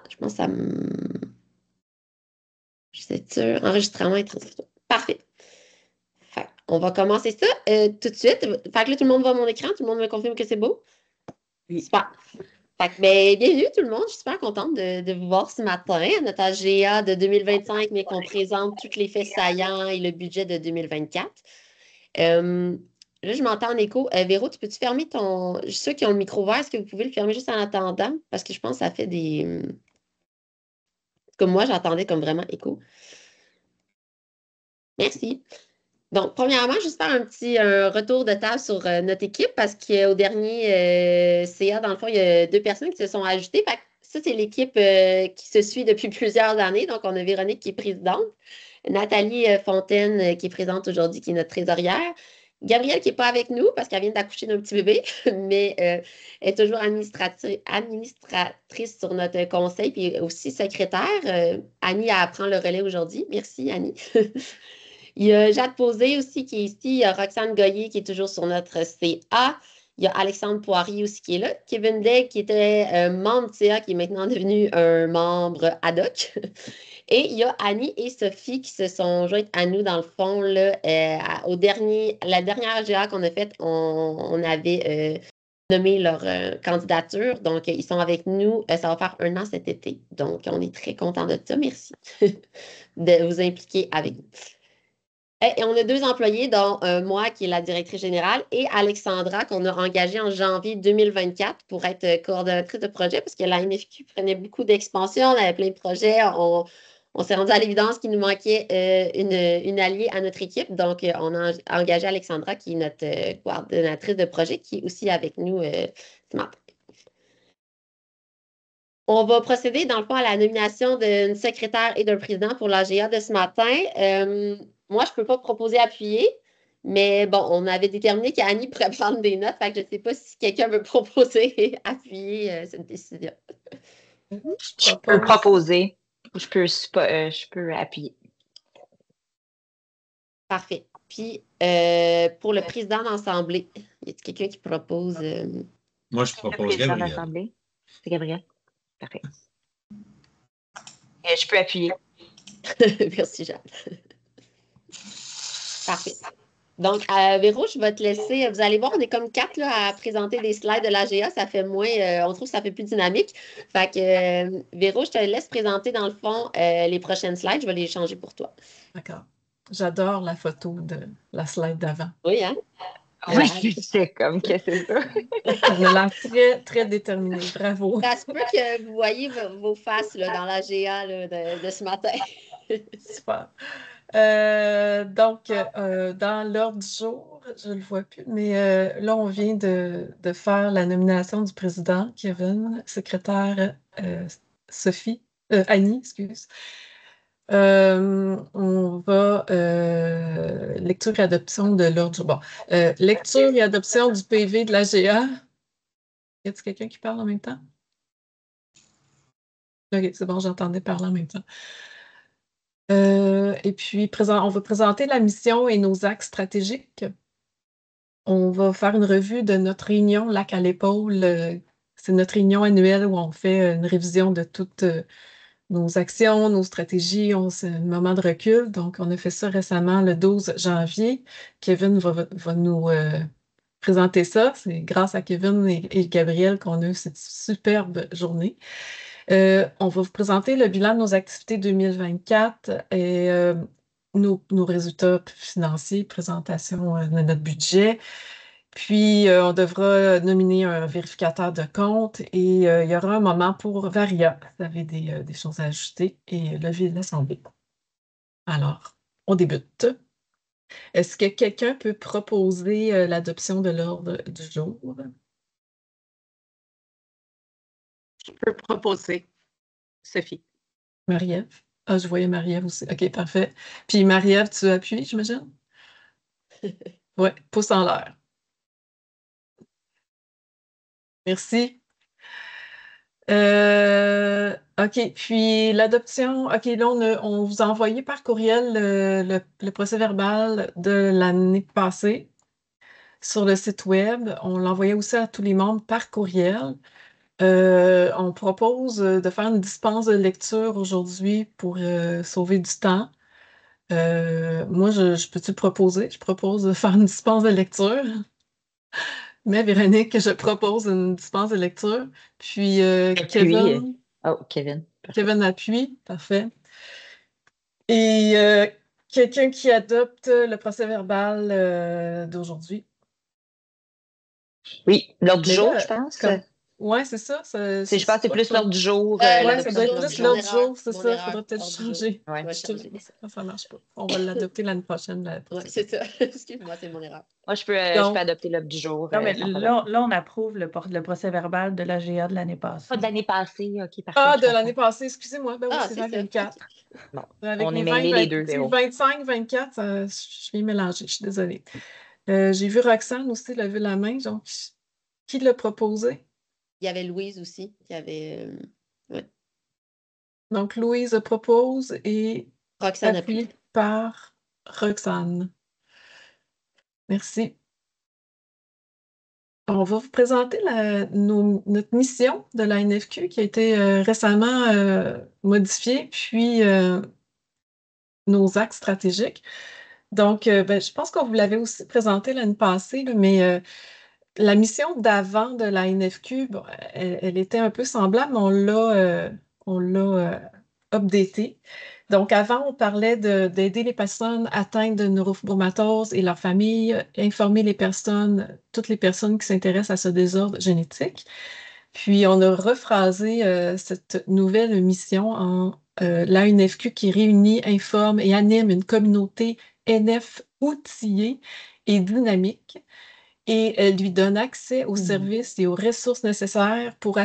Je pense que ça me... Je sais sûr. Enregistrement et transcription. Parfait. Fait, on va commencer ça tout de suite. Fait que là, tout le monde voit mon écran. Tout le monde me confirme que c'est beau. Oui. Super. Fait que, ben, bienvenue tout le monde. Je suis super contente de vous voir ce matin à notre AGA de 2025, mais qu'on présente tous les faits saillants et le budget de 2024. Là, je m'entends en écho. Véro, tu peux-tu fermer ton... Ceux qui ont le micro ouvert, est-ce que vous pouvez le fermer juste en attendant? Parce que je pense que ça fait des... Comme moi, j'entendais comme vraiment écho. Merci. Donc, premièrement, juste faire un petit retour de table sur notre équipe parce qu'au dernier CA, dans le fond, il y a 2 personnes qui se sont ajoutées. Fait que ça, c'est l'équipe qui se suit depuis plusieurs années. Donc, on a Véronique qui est présidente, Nathalie Fontaine qui est présente aujourd'hui, qui est notre trésorière, Gabrielle qui n'est pas avec nous parce qu'elle vient d'accoucher d'un petit bébé, mais elle est toujours administratrice sur notre conseil, puis aussi secrétaire. Annie, elle prend le relais aujourd'hui. Merci, Annie. Il y a Jade Posé aussi qui est ici. Il y a Roxane Goyer qui est toujours sur notre CA. Il y a Alexandre Poirier aussi qui est là. Kevin Day qui était membre de CA qui est maintenant devenu un membre ad hoc. Et il y a Annie et Sophie qui se sont jointes à nous dans le fond. Là, la dernière GA qu'on a faite, on avait nommé leur candidature. Donc, ils sont avec nous. Ça va faire 1 an cet été. Donc, on est très contents de ça. Merci de vous impliquer avec nous. Et on a 2 employés, dont moi, qui est la directrice générale, et Alexandra, qu'on a engagée en janvier 2024 pour être coordonnatrice de projet, parce que la NFQ prenait beaucoup d'expansion, on avait plein de projets. On s'est rendu à l'évidence qu'il nous manquait une alliée à notre équipe. Donc, on a engagé Alexandra, qui est notre coordonnatrice de projet, qui est aussi avec nous ce matin. On va procéder, dans le fond, à la nomination d'une secrétaire et d'un président pour l'AGA de ce matin. Moi, je ne peux pas proposer appuyer, mais bon, on avait déterminé qu'Annie pourrait prendre des notes, fait que je ne sais pas si quelqu'un veut proposer appuyer cette décision. Je peux proposer. Je peux appuyer. Parfait. Puis, pour le président d'Assemblée, y a quelqu'un qui propose? Moi, je propose Gabriel. C'est Gabriel. Parfait. Je peux appuyer. Merci, Jacques. Parfait. Donc, Véro, je vais te laisser. Vous allez voir, on est comme 4 là, à présenter des slides de l'AGA. Ça fait moins, on trouve que ça fait plus dynamique. Fait que, Véro, je te laisse présenter dans le fond les prochaines slides. Je vais les changer pour toi. D'accord. J'adore la photo de la slide d'avant. Oui, hein? Oui, c'est comme que c'est ça. Elle a l'air très, très déterminée. Bravo. Ça se peut que vous voyez vos faces là, dans l'AGA de ce matin. Super. Donc, dans l'ordre du jour, je ne le vois plus, mais là, on vient de faire la nomination du président, Kevin, secrétaire Annie, excuse. On va lecture et adoption de l'ordre du jour. Bon, lecture et adoption du PV de l'AGA. Y a-t-il quelqu'un qui parle en même temps? OK, c'est bon, j'entendais parler en même temps. Et puis, on va présenter la mission et nos axes stratégiques. On va faire une revue de notre réunion Lac à l'épaule. C'est notre réunion annuelle où on fait une révision de toutes nos actions, nos stratégies. C'est un moment de recul. Donc, on a fait ça récemment le 12 janvier. Kevin va nous présenter ça. C'est grâce à Kevin et Gabriel qu'on a eu cette superbe journée. On va vous présenter le bilan de nos activités 2024 et nos résultats financiers, présentation de notre budget. Puis, on devra nominer un vérificateur de compte et il y aura un moment pour Varia. Vous avez des choses à ajouter et lever l'Assemblée. Alors, on débute. Est-ce que quelqu'un peut proposer l'adoption de l'ordre du jour? Je peux proposer. Sophie. Marie-Ève? Ah, je voyais Marie-Ève aussi. OK, parfait. Puis Marie-Ève, tu appuies, j'imagine? Oui, pouce en l'air. Merci. OK, puis l'adoption, OK, là, on vous a envoyé par courriel le procès-verbal de l'année passée sur le site web. On l'envoyait aussi à tous les membres par courriel. On propose de faire une dispense de lecture aujourd'hui pour sauver du temps. Moi, je peux-tu le proposer? Je propose de faire une dispense de lecture. Mais Véronique, je propose une dispense de lecture. Puis Puis, oh, Kevin. Parfait. Kevin appuie, parfait. Et quelqu'un qui adopte le procès-verbal d'aujourd'hui. Oui, l'ordre du Mais jour, là, je pense. Ouais, c'est ça. Je pense que c'est plus l'ordre du jour. Ouais, ça l'adoption doit de être l'ordre plus du jour. l'ordre du jour, c'est Mon ça. Il erreur, faudra peut-être ordre du jour. changer. Je vais changer. Ça marche pas. On va l'adopter l'année prochaine. Ouais, c'est ça. Excuse-moi, c'est mon erreur. Moi, je peux Donc, adopter l'ordre du jour. Non, mais sans problème. là, on approuve le procès-verbal de l'AGA de l'année passée. Pas de l'année passée. OK, parfait. de l'année passée, excusez-moi. Ben oui, Ah, c'est c'est ça. 2024. Bon, Avec on les est 20, mêlés les deux, 20, Véro. 25, 24, je vais mélanger, je suis désolée. J'ai vu Roxane aussi lever la main. Donc, qui l'a proposé? Il y avait Louise aussi qui avait. Ouais. Donc, Louise propose et Roxane appuyé appuie. par Roxane. Merci. On va vous présenter notre mission de la NFQ qui a été récemment modifiée, puis nos axes stratégiques. Donc, je pense qu'on vous l'avait aussi présenté l'année passée, là, mais la mission d'avant de la NFQ, bon, elle était un peu semblable, mais on l'a updatée. Donc, avant, on parlait d'aider les personnes atteintes de neurofibromatose et leurs familles, informer les personnes, toutes les personnes qui s'intéressent à ce désordre génétique. Puis, on a rephrasé cette nouvelle mission en l'ANFQ qui réunit, informe et anime une communauté NF outillée et dynamique. Et elle lui donne accès aux services et aux ressources nécessaires pour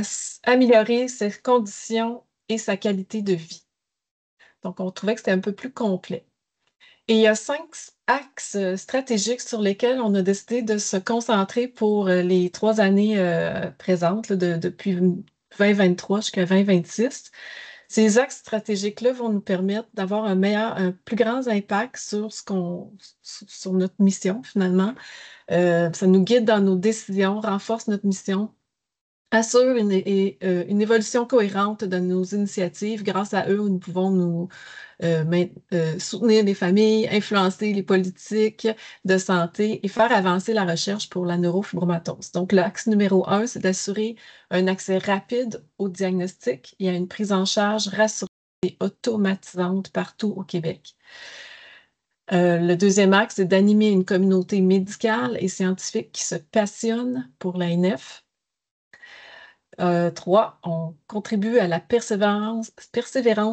améliorer ses conditions et sa qualité de vie. Donc, on trouvait que c'était un peu plus complet. Et il y a 5 axes stratégiques sur lesquels on a décidé de se concentrer pour les 3 années présentes, là, depuis 2023 jusqu'à 2026. Ces axes stratégiques-là vont nous permettre d'avoir un plus grand impact sur notre mission, finalement. Ça nous guide dans nos décisions, renforce notre mission, assure une évolution cohérente de nos initiatives. Grâce à eux, nous pouvons soutenir les familles, influencer les politiques de santé et faire avancer la recherche pour la neurofibromatose. Donc, l'axe numéro 1, c'est d'assurer un accès rapide au diagnostic et à une prise en charge rassurante et automatisante partout au Québec. Le deuxième axe, c'est d'animer une communauté médicale et scientifique qui se passionne pour l'ANF. 3, on contribue à la persévérance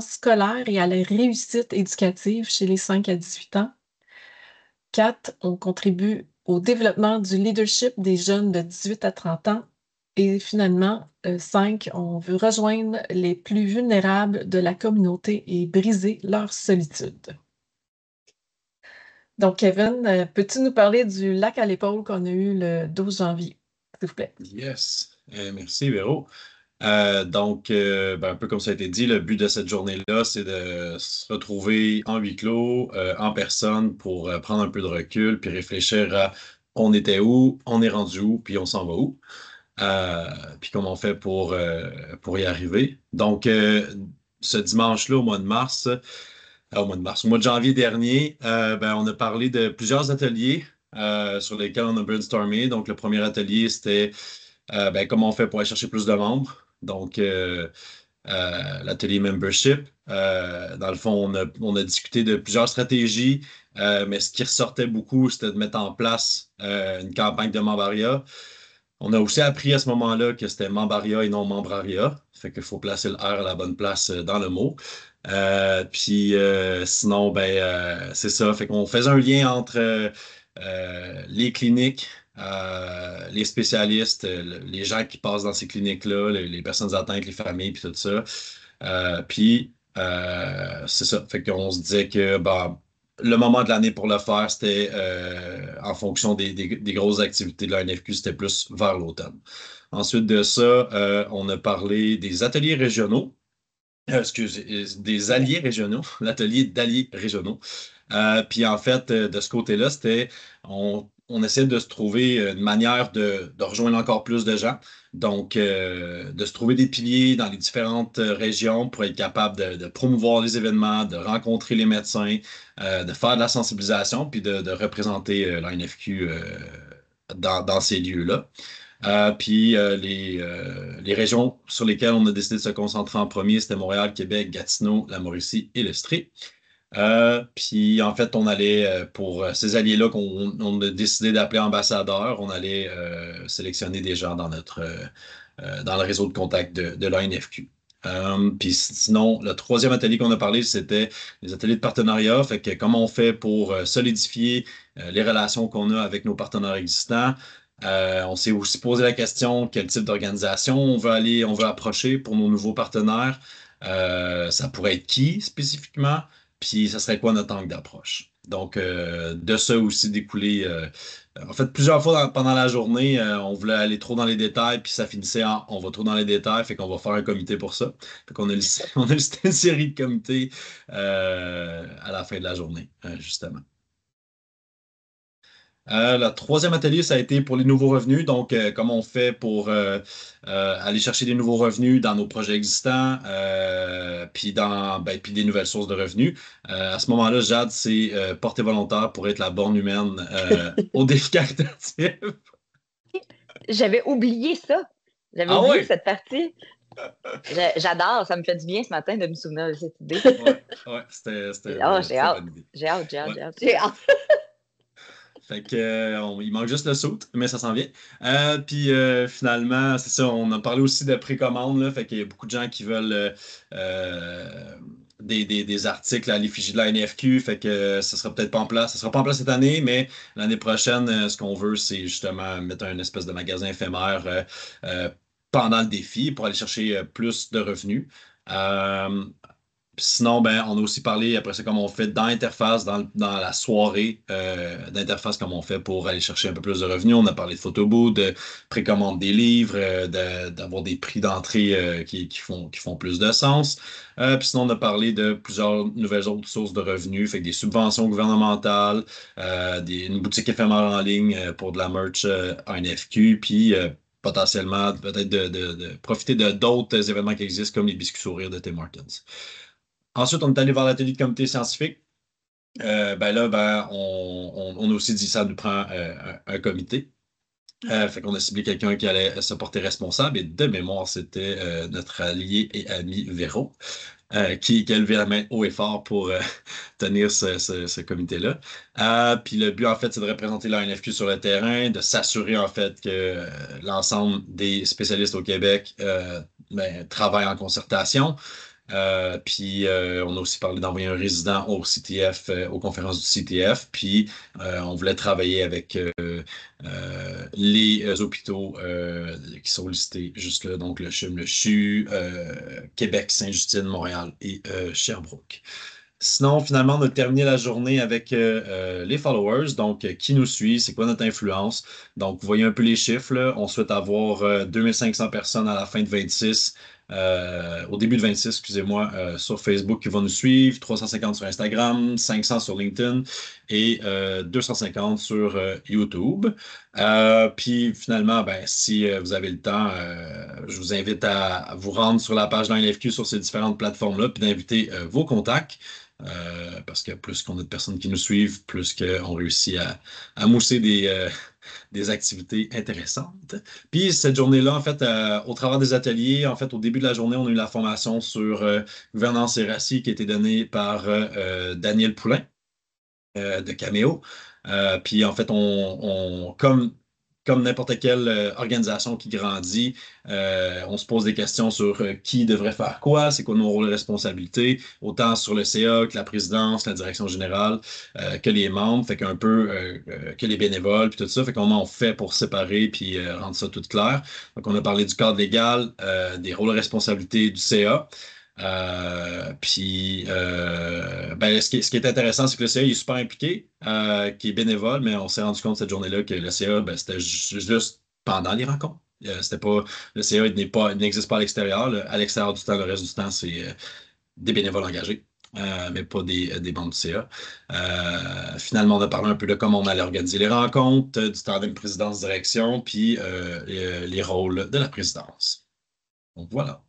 scolaire et à la réussite éducative chez les 5 à 18 ans. 4, on contribue au développement du leadership des jeunes de 18 à 30 ans. Et finalement, 5, on veut rejoindre les plus vulnérables de la communauté et briser leur solitude. Donc, Kevin, peux-tu nous parler du lac à l'épaule qu'on a eu le 12 janvier, s'il vous plaît? Yes. Merci, Véro. Donc, un peu comme ça a été dit, le but de cette journée-là, c'est de se retrouver en huis clos, en personne, pour prendre un peu de recul, puis réfléchir à on était où, on est rendu où, puis on s'en va où, puis comment on fait pour y arriver. Donc, ce dimanche-là, au mois de janvier dernier, on a parlé de plusieurs ateliers sur lesquels on a brainstormé. Donc, le premier atelier, c'était comment on fait pour aller chercher plus de membres. Donc, l'atelier membership. Dans le fond, on a discuté de plusieurs stratégies, mais ce qui ressortait beaucoup, c'était de mettre en place une campagne de membrariat. On a aussi appris à ce moment-là que c'était membrariat et non membrariat. Fait qu'il faut placer le R à la bonne place dans le mot. Puis sinon, c'est ça. Fait qu'on faisait un lien entre les cliniques, les spécialistes, les gens qui passent dans ces cliniques-là, les personnes atteintes, les familles, puis tout ça. C'est ça. Fait qu'on se disait que le moment de l'année pour le faire, c'était en fonction des grosses activités de la NFQ, c'était plus vers l'automne. Ensuite de ça, on a parlé des ateliers régionaux. Des alliés l'atelier d'alliés régionaux. Puis en fait, de ce côté-là, on on essaie de se trouver une manière de rejoindre encore plus de gens. Donc, de se trouver des piliers dans les différentes régions pour être capable de promouvoir les événements, de rencontrer les médecins, de faire de la sensibilisation, puis de représenter l'ANFQ dans ces lieux-là. Puis les régions sur lesquelles on a décidé de se concentrer en premier, c'était Montréal, Québec, Gatineau, la Mauricie et l'Estrie. Puis en fait, on allait, pour ces alliés-là qu'on a décidé d'appeler ambassadeurs, on allait sélectionner des gens dans dans le réseau de contact de l'ANFQ. Puis sinon, le troisième atelier qu'on a parlé, c'était les ateliers de partenariat. Fait que comment on fait pour solidifier les relations qu'on a avec nos partenaires existants. On s'est aussi posé la question quel type d'organisation on veut approcher pour nos nouveaux partenaires. Ça pourrait être qui spécifiquement? Puis ça serait quoi notre angle d'approche? Donc, de ça aussi découler. En fait, plusieurs fois pendant la journée, on voulait aller trop dans les détails, puis ça finissait en on va trop dans les détails, fait qu'on va faire un comité pour ça. Fait qu'on a on a listé une série de comités à la fin de la journée, justement. Le troisième atelier, ça a été pour les nouveaux revenus. Donc, comment on fait pour aller chercher des nouveaux revenus dans nos projets existants, puis puis des nouvelles sources de revenus. À ce moment-là, Jade s'est portée volontaire pour être la borne humaine au défi caritatif. J'avais oublié ça. J'avais oublié cette partie. J'adore, ça me fait du bien ce matin de me souvenir de cette idée. Ouais, c'était j'ai hâte. J'ai hâte. Fait que, il manque juste le saut, mais ça s'en vient. Puis finalement, c'est ça, on a parlé aussi de précommande, là, fait qu'il y a beaucoup de gens qui veulent des articles à l'effigie de la NFQ, fait que ça sera peut-être pas en place. Ça sera pas en place cette année, mais l'année prochaine, ce qu'on veut, c'est justement mettre un espèce de magasin éphémère pendant le défi pour aller chercher plus de revenus. Sinon, on a aussi parlé après ça, comme on fait dans Interface, dans la soirée d'Interface, comme on fait pour aller chercher un peu plus de revenus. On a parlé de photobooth, de précommande des livres, d'avoir des prix d'entrée qui font plus de sens. Puis sinon, on a parlé de plusieurs nouvelles autres sources de revenus, fait que des subventions gouvernementales, une boutique éphémère en ligne pour de la merch ANFQ, puis potentiellement peut-être de profiter de d'autres événements qui existent, comme les biscuits sourires de Tim Hortons. Ensuite, on est allé voir l'atelier de comité scientifique. On a aussi dit ça nous prend un comité. Fait qu'on a ciblé quelqu'un qui allait se porter responsable. Et de mémoire, c'était notre allié et ami Véro, qui a levé la main haut et fort pour tenir ce comité-là. Puis le but, en fait, c'est de représenter la NFQ sur le terrain, de s'assurer, en fait, que l'ensemble des spécialistes au Québec travaillent en concertation. Puis on a aussi parlé d'envoyer un résident au CTF, aux conférences du CTF. Puis on voulait travailler avec les hôpitaux qui sont listés juste là, donc le CHUM, le CHU, Québec, Sainte-Justine, Montréal et Sherbrooke. Sinon, finalement, on a terminé la journée avec les followers. Donc, qui nous suit, c'est quoi notre influence? Donc, vous voyez un peu les chiffres, là. On souhaite avoir 2500 personnes à la fin de 26, au début de 26, excusez-moi, sur Facebook qui vont nous suivre, 350 sur Instagram, 500 sur LinkedIn et 250 sur YouTube. Puis finalement, si vous avez le temps, je vous invite à vous rendre sur la page de l'ANFQ sur ces différentes plateformes-là, puis d'inviter vos contacts. Parce que plus qu'on a de personnes qui nous suivent, plus qu'on réussit à mousser des activités intéressantes. Puis cette journée-là, en fait, au travers des ateliers, en fait, au début de la journée, on a eu la formation sur gouvernance et RACI qui a été donnée par Daniel Poulain de Caméo. Puis en fait, comme n'importe quelle organisation qui grandit, on se pose des questions sur qui devrait faire quoi, c'est quoi nos rôles et responsabilités, autant sur le CA que la présidence, la direction générale, que les membres, fait qu'un peu que les bénévoles, puis tout ça, fait comment on fait pour séparer puis rendre ça tout clair. Donc, on a parlé du cadre légal, des rôles et responsabilités du CA. Ce qui est intéressant, c'est que le CA est super impliqué, qui est bénévole, mais on s'est rendu compte cette journée-là que le CA, c'était juste pendant les rencontres. C'était pas, le CA n'existe pas à l'extérieur. À l'extérieur du temps, le reste du temps, c'est des bénévoles engagés. mais pas des membres du CA. Finalement, on a parlé un peu de comment on allait organiser les rencontres, du tandem présidence-direction, puis les rôles de la présidence. Donc voilà.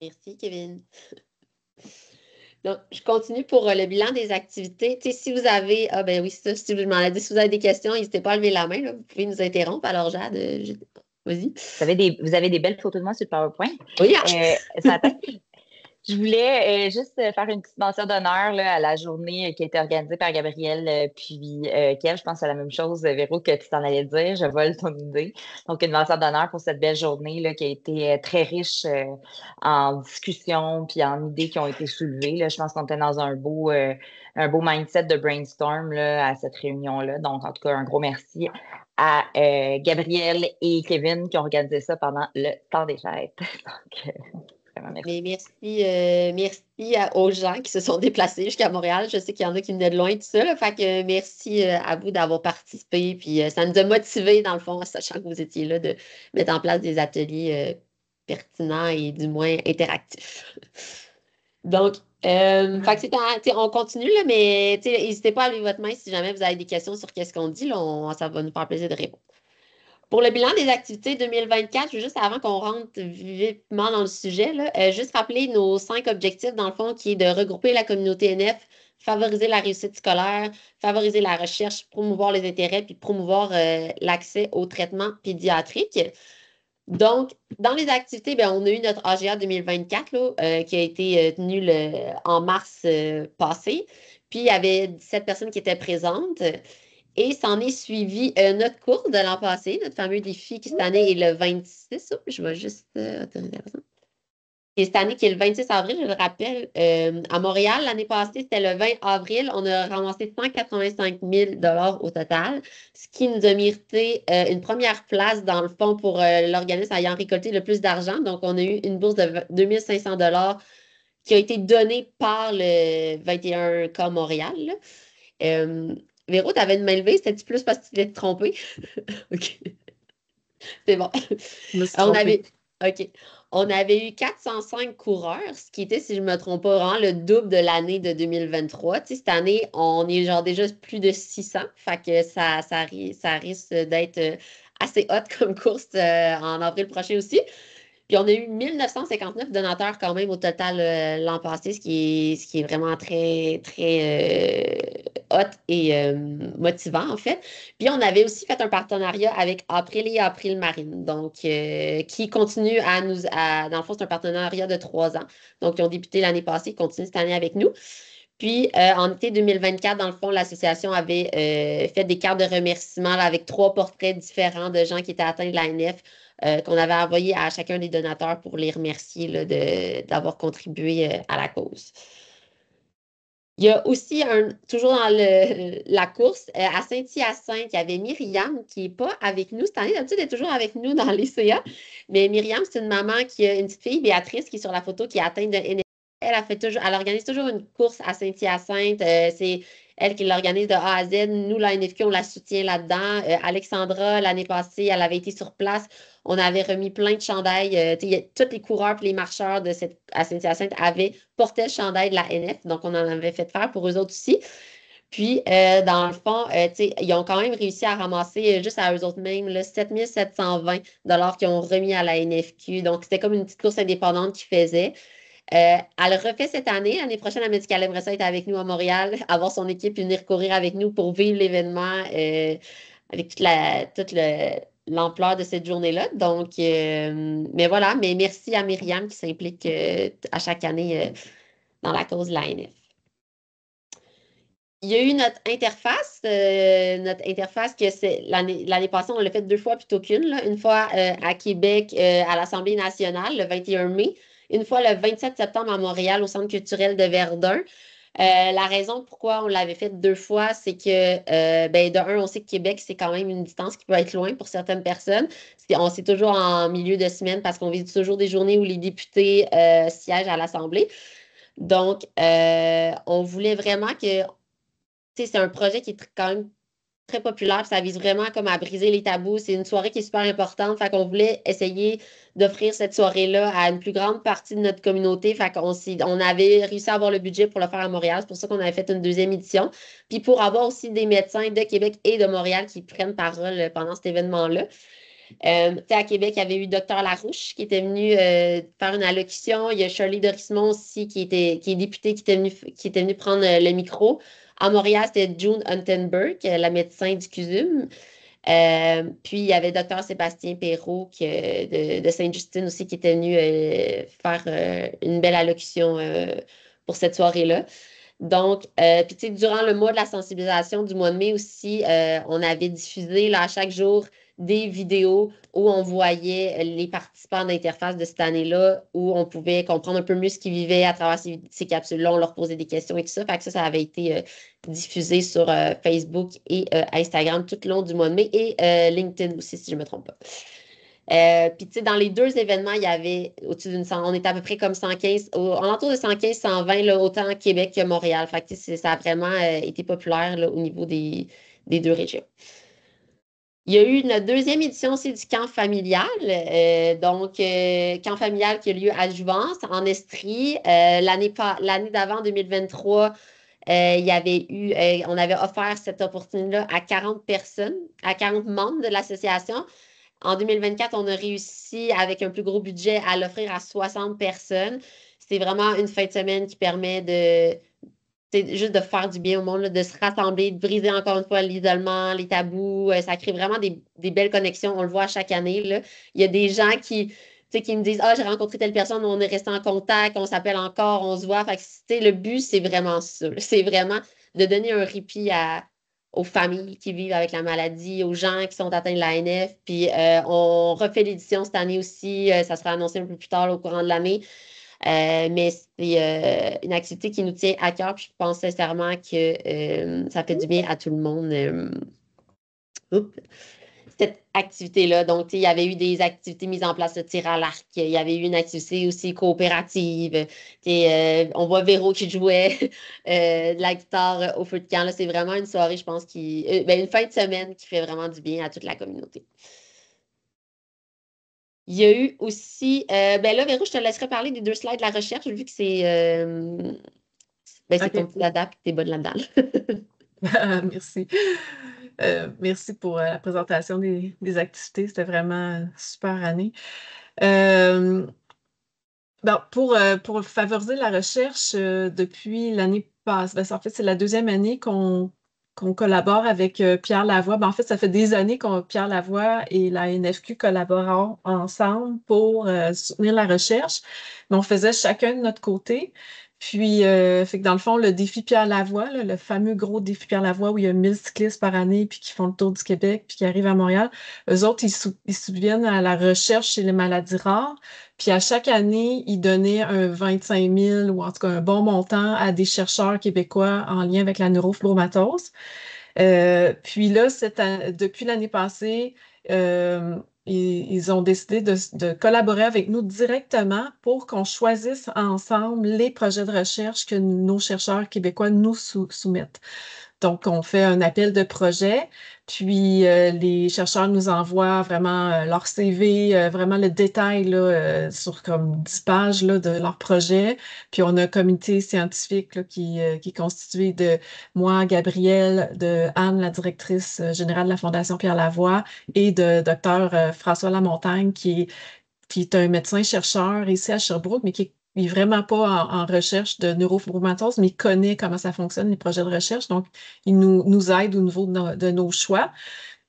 Merci, Kevin. Donc, je continue pour le bilan des activités. Tu sais, si vous avez, ah ben oui, ça, si je m'en ai dit, si vous avez des questions, n'hésitez pas à lever la main, là. Vous pouvez nous interrompre. Alors, Jade, vas-y. Vous avez des belles photos de moi sur le PowerPoint. Oui, Ce matin, je voulais juste faire une petite mention d'honneur là, à la journée qui a été organisée par Gabrielle puis Kev. Je pense que c'est la même chose, Véro, que tu t'en allais dire. Je vole ton idée. Donc, une mention d'honneur pour cette belle journée là, qui a été très riche en discussions puis en idées qui ont été soulevées. Là. Je pense qu'on était dans un beau mindset de brainstorm là, à cette réunion-là. Donc, en tout cas, un gros merci à Gabrielle et Kevin qui ont organisé ça pendant le temps des fêtes. Donc, mais merci aux gens qui se sont déplacés jusqu'à Montréal. Je sais qu'il y en a qui venaient de loin, tout ça. Là. Fait que merci à vous d'avoir participé. Puis ça nous a motivés, dans le fond, sachant que vous étiez là, de mettre en place des ateliers pertinents et du moins interactifs. Donc, fait que on continue, là, mais n'hésitez pas à lever votre main si jamais vous avez des questions sur qu'est-ce qu'on dit. Là, ça va nous faire plaisir de répondre. Pour le bilan des activités 2024, juste avant qu'on rentre vivement dans le sujet, là, juste rappeler nos 5 objectifs, dans le fond, qui est de regrouper la communauté NF, favoriser la réussite scolaire, favoriser la recherche, promouvoir les intérêts, puis promouvoir l'accès au traitement pédiatrique. Donc, dans les activités, bien, on a eu notre AGA 2024 là, qui a été tenu en mars passé. Puis, il y avait 17 personnes qui étaient présentes. Et s'en est suivi notre cours de l'an passé, notre fameux défi qui cette année est le 26. Oh, je vais juste autoriser la personne. Et cette année qui est le 26 avril, je le rappelle, à Montréal, l'année passée, c'était le 20 avril. On a ramassé 185 000 au total, ce qui nous a mérité une première place dans le fond pour l'organisme ayant récolté le plus d'argent. Donc, on a eu une bourse de 2 500 qui a été donnée par le 21K Montréal. Véro, tu avais une main levée, c'était-tu plus parce que tu voulais te tromper? OK. C'est bon. Je me suis trompée. OK. On avait eu 405 coureurs, ce qui était, si je ne me trompe pas, vraiment le double de l'année de 2023. Tu sais, cette année, on est genre déjà plus de 600. Fait que ça risque d'être assez hot comme course en avril prochain aussi. Puis on a eu 1959 donateurs quand même au total l'an passé, ce qui est vraiment très, très hot et motivant en fait. Puis on avait aussi fait un partenariat avec April et April Marine, donc qui continue dans le fond, c'est un partenariat de 3 ans. Donc, ils ont débuté l'année passée, ils continuent cette année avec nous. Puis, en été 2024, dans le fond, l'association avait fait des cartes de remerciement là, avec 3 portraits différents de gens qui étaient atteints de la NF qu'on avait envoyés à chacun des donateurs pour les remercier là, d'avoir contribué à la cause. Il y a aussi, toujours dans la course, à Saint-Hyacinthe, il y avait Myriam qui n'est pas avec nous cette année. D'habitude, elle est toujours avec nous dans les CA. Mais Myriam, c'est une maman qui a une petite fille, Béatrice, qui est sur la photo, qui est atteinte de NF. Elle organise toujours une course à Saint-Hyacinthe. C'est elle qui l'organise de A à Z. Nous, la NFQ, on la soutient là-dedans. Alexandra, l'année passée, elle avait été sur place. On avait remis plein de chandails. Tous les coureurs et les marcheurs à Saint-Hyacinthe portaient le chandail de la NF. Donc, on en avait fait faire pour eux autres aussi. Puis, dans le fond, ils ont quand même réussi à ramasser, juste à eux autres mêmes, 7 720 qu'ils ont remis à la NFQ. Donc, c'était comme une petite course indépendante qu'ils faisaient. Elle refait cette année. L'année prochaine, elle m'a dit qu'elle aimerait ça être avec nous à Montréal, avoir son équipe et venir courir avec nous pour vivre l'événement avec toute l'ampleur de cette journée-là. Donc, mais voilà, mais merci à Myriam qui s'implique à chaque année dans la cause de la NF. Il y a eu notre interface que l'année passée, on l'a fait 2 fois plutôt qu'une. Une fois à Québec, à l'Assemblée nationale, le 21 mai. Une fois le 27 septembre à Montréal, au Centre culturel de Verdun. La raison pourquoi on l'avait fait 2 fois, c'est que, de un, on sait que Québec, c'est quand même une distance qui peut être loin pour certaines personnes. C'est toujours en milieu de semaine parce qu'on visite toujours des journées où les députés siègent à l'Assemblée. Donc, on voulait vraiment que c'est un projet qui est quand même très populaire, puis ça vise vraiment comme à briser les tabous. C'est une soirée qui est super importante, fait qu'on voulait essayer d'offrir cette soirée-là à une plus grande partie de notre communauté. Fait on avait réussi à avoir le budget pour le faire à Montréal. C'est pour ça qu'on avait fait une deuxième édition. Puis pour avoir aussi des médecins de Québec et de Montréal qui prennent parole pendant cet événement-là. À Québec, il y avait eu Dr Larouche qui était venu faire une allocution. Il y a Shirley Dorismont aussi qui est députée qui était venue prendre le micro. À Montréal, c'était June Huntenberg, la médecin du CUSUM. Puis il y avait Dr Sébastien Perrault de Sainte-Justine aussi qui était venu faire une belle allocution pour cette soirée-là. Donc, puis tu sais, durant le mois de la sensibilisation du mois de mai aussi, on avait diffusé là, à chaque jour des vidéos où on voyait les participants d'interface de cette année-là, où on pouvait comprendre un peu mieux ce qu'ils vivaient à travers ces capsules-là, on leur posait des questions et tout ça. Fait que ça avait été diffusé sur Facebook et Instagram tout le long du mois de mai et LinkedIn aussi, si je ne me trompe pas. Puis, tu sais, dans les deux événements, il y avait au-dessus on était à peu près comme 115, alentour de 115, 120, là, autant à Québec que Montréal. Fait que, ça a vraiment été populaire là, au niveau des deux régions. Il y a eu notre deuxième édition aussi du camp familial. Camp familial qui a lieu à Jouvence, en Estrie. L'année d'avant, 2023, il y avait eu, on avait offert cette opportunité-là à 40 personnes, à 40 membres de l'association. En 2024, on a réussi, avec un plus gros budget, à l'offrir à 60 personnes. C'est vraiment une fin de semaine qui permet juste de faire du bien au monde, là, de se rassembler, de briser encore une fois l'isolement, les tabous. Ça crée vraiment des belles connexions. On le voit chaque année, là. Il y a des gens qui me disent, ah, j'ai rencontré telle personne, on est resté en contact, on s'appelle encore, on se voit. Fait que, le but, c'est vraiment ça. C'est vraiment de donner un répit aux familles qui vivent avec la maladie, aux gens qui sont atteints de l'ANF. Puis on refait l'édition cette année aussi. Ça sera annoncé un peu plus tard là, au courant de l'année. Mais c'est une activité qui nous tient à cœur. Puis je pense sincèrement que ça fait du bien à tout le monde. Cette activité-là. Donc, il y avait eu des activités mises en place de tir à l'arc. Il y avait eu une activité aussi coopérative. On voit Véro qui jouait de la guitare au feu de camp. C'est vraiment une soirée, je pense, une fin de semaine qui fait vraiment du bien à toute la communauté. Il y a eu aussi, là, Véro, je te laisserai parler des 2 slides de la recherche, vu que c'est ton petit dada et t'es bonne là-dedans. Merci. Merci pour la présentation des activités. C'était vraiment une super année. Pour favoriser la recherche, depuis l'année passée, en fait, c'est la deuxième année qu'on collabore avec Pierre Lavoie. En fait, ça fait des années que Pierre Lavoie et la NFQ collaborent ensemble pour soutenir la recherche. Mais on faisait chacun de notre côté. Puis, fait que dans le fond, le défi Pierre Lavoie, là, le fameux gros défi Pierre Lavoie où il y a 1000 cyclistes par année puis qui font le tour du Québec puis qui arrivent à Montréal, eux autres, ils subviennent à la recherche chez les maladies rares. Puis à chaque année, ils donnaient un 25 000 ou en tout cas un bon montant à des chercheurs québécois en lien avec la neurofibromatose. Puis là, depuis l'année passée, ils ont décidé de collaborer avec nous directement pour qu'on choisisse ensemble les projets de recherche que nos chercheurs québécois nous soumettent. Donc, on fait un appel de projet, puis les chercheurs nous envoient vraiment leur CV, vraiment le détail là, sur comme 10 pages là, de leur projet. Puis on a un comité scientifique là, qui est constitué de moi, Gabrielle, de Anne, la directrice générale de la Fondation Pierre Lavoie, et de Dr François Lamontagne, qui est un médecin-chercheur ici à Sherbrooke, mais qui n'est vraiment pas en recherche de neurofibromatose, mais il connaît comment ça fonctionne, les projets de recherche. Donc, il nous aide au niveau de nos choix.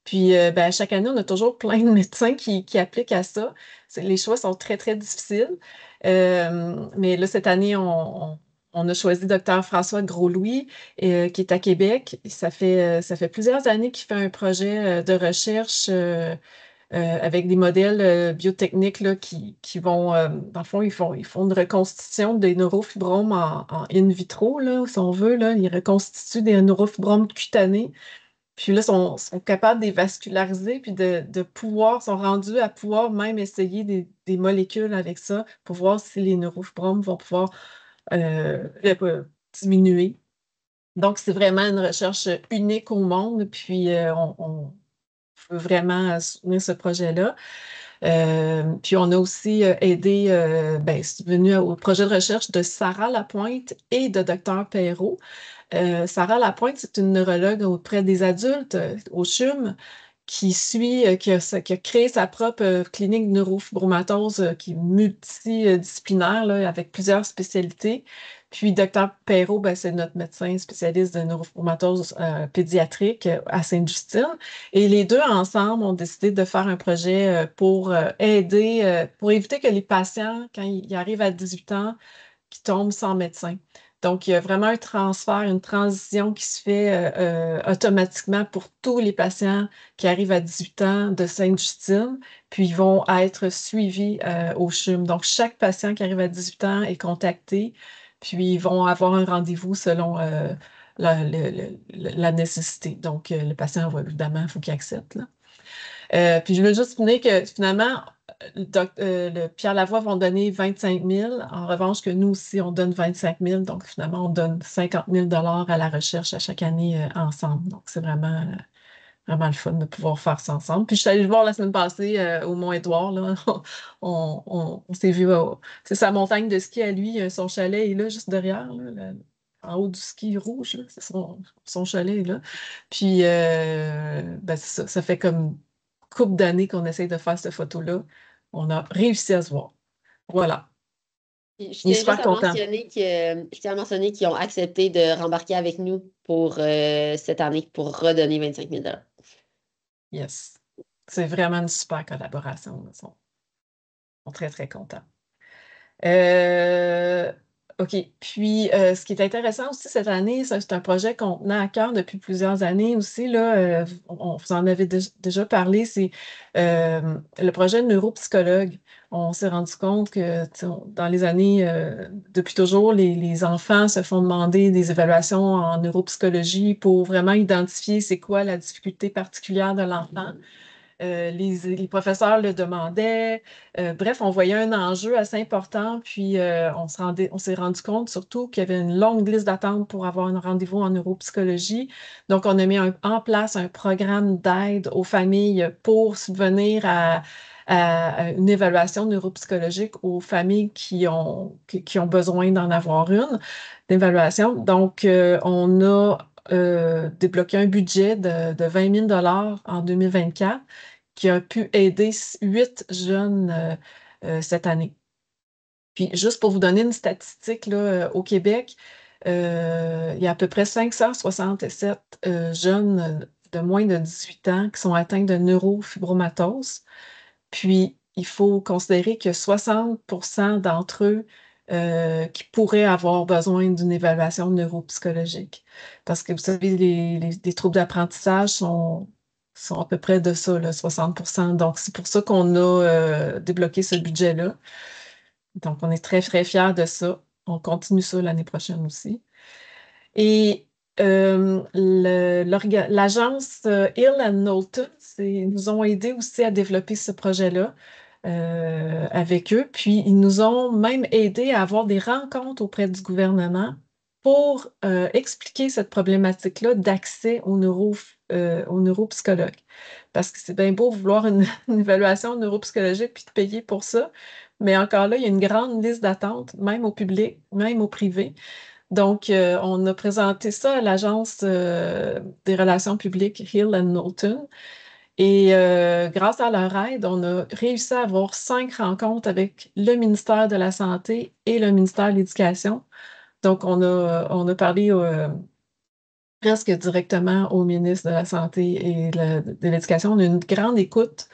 Puis, chaque année, on a toujours plein de médecins qui appliquent à ça. Les choix sont très, très difficiles. Mais là, cette année, on a choisi Dr François Gros-Louis, qui est à Québec. Ça fait plusieurs années qu'il fait un projet de recherche avec des modèles biotechniques là, qui vont, dans le fond, ils font une reconstitution des neurofibromes en in vitro, là, si on veut. Là. Ils reconstituent des neurofibromes cutanés. Puis là, sont capables de les vasculariser, puis sont rendus à pouvoir même essayer des molécules avec ça pour voir si les neurofibromes vont pouvoir diminuer. Donc, c'est vraiment une recherche unique au monde, puis on veut vraiment soutenir ce projet-là. Puis on a aussi aidé, c'est venu au projet de recherche de Sarah Lapointe et de Dr Perrault. Sarah Lapointe, c'est une neurologue auprès des adultes au CHUM qui a créé sa propre clinique de neurofibromatose qui est multidisciplinaire là, avec plusieurs spécialités. Puis Dr Perrault, c'est notre médecin spécialiste de neurofibromatose pédiatrique à Sainte-Justine. Et les deux ensemble ont décidé de faire un projet pour aider, pour éviter que les patients, quand ils arrivent à 18 ans, qui tombent sans médecin. Donc, il y a vraiment un transfert, une transition qui se fait automatiquement pour tous les patients qui arrivent à 18 ans de Sainte-Justine, puis ils vont être suivis au CHUM. Donc, chaque patient qui arrive à 18 ans est contacté, puis ils vont avoir un rendez-vous selon la nécessité. Donc, le patient, évidemment, il faut qu'il accepte, là. Puis je veux juste finir que finalement, le Pierre Lavoie vont donner 25 000. En revanche, que nous aussi, on donne 25 000. Donc finalement, on donne 50 000 à la recherche à chaque année ensemble. Donc c'est vraiment le fun de pouvoir faire ça ensemble. Puis je suis allée le voir la semaine passée au Mont-Édouard, là. On s'est vu, c'est sa montagne de ski à lui. Son chalet est là, juste derrière, là, en haut du ski rouge, là. C'est son chalet est là. Puis c'est ça, ça fait comme couple d'années qu'on essaye de faire cette photo-là. On a réussi à se voir. Voilà. Je Il est tiens super juste à content. mentionner qu'ils ont accepté de rembarquer avec nous pour cette année pour redonner 25 000 $. Yes. C'est vraiment une super collaboration. Ils sont très, très contents. OK. Puis, ce qui est intéressant aussi cette année, c'est un projet qu'on tenait à cœur depuis plusieurs années aussi. Là, on vous en avait déjà parlé, c'est le projet de neuropsychologue. On s'est rendu compte que dans les années, depuis toujours, les enfants se font demander des évaluations en neuropsychologie pour vraiment identifier c'est quoi la difficulté particulière de l'enfant. Les professeurs le demandaient. Bref, on voyait un enjeu assez important, puis on s'est rendu compte surtout qu'il y avait une longue liste d'attente pour avoir un rendez-vous en neuropsychologie. Donc, on a mis en place un programme d'aide aux familles pour subvenir à une évaluation neuropsychologique aux familles qui ont besoin d'en avoir une, d'évaluation. Donc, on a débloqué un budget de 20 000 $ en 2024 qui a pu aider 8 jeunes cette année. Puis, juste pour vous donner une statistique, là, au Québec, il y a à peu près 567 jeunes de moins de 18 ans qui sont atteints de neurofibromatose. Puis, il faut considérer que 60% d'entre eux qui pourraient avoir besoin d'une évaluation neuropsychologique. Parce que vous savez, les troubles d'apprentissage sont à peu près de ça, là, 60%. Donc, c'est pour ça qu'on a débloqué ce budget-là. Donc, on est très, très fiers de ça. On continue ça l'année prochaine aussi. Et l'agence Hill and Knowlton nous ont aidés aussi à développer ce projet-là avec eux. Puis, ils nous ont même aidés à avoir des rencontres auprès du gouvernement pour expliquer cette problématique-là d'accès aux neuropsychologues. Parce que c'est bien beau vouloir une évaluation neuropsychologique puis de payer pour ça, mais encore là, il y a une grande liste d'attente, même au public, même au privé. Donc, on a présenté ça à l'Agence des relations publiques Hill and Knowlton. Et grâce à leur aide, on a réussi à avoir 5 rencontres avec le ministère de la Santé et le ministère de l'Éducation. Donc, on a parlé presque directement au ministre de la Santé et de l'Éducation. On a eu une grande écoute.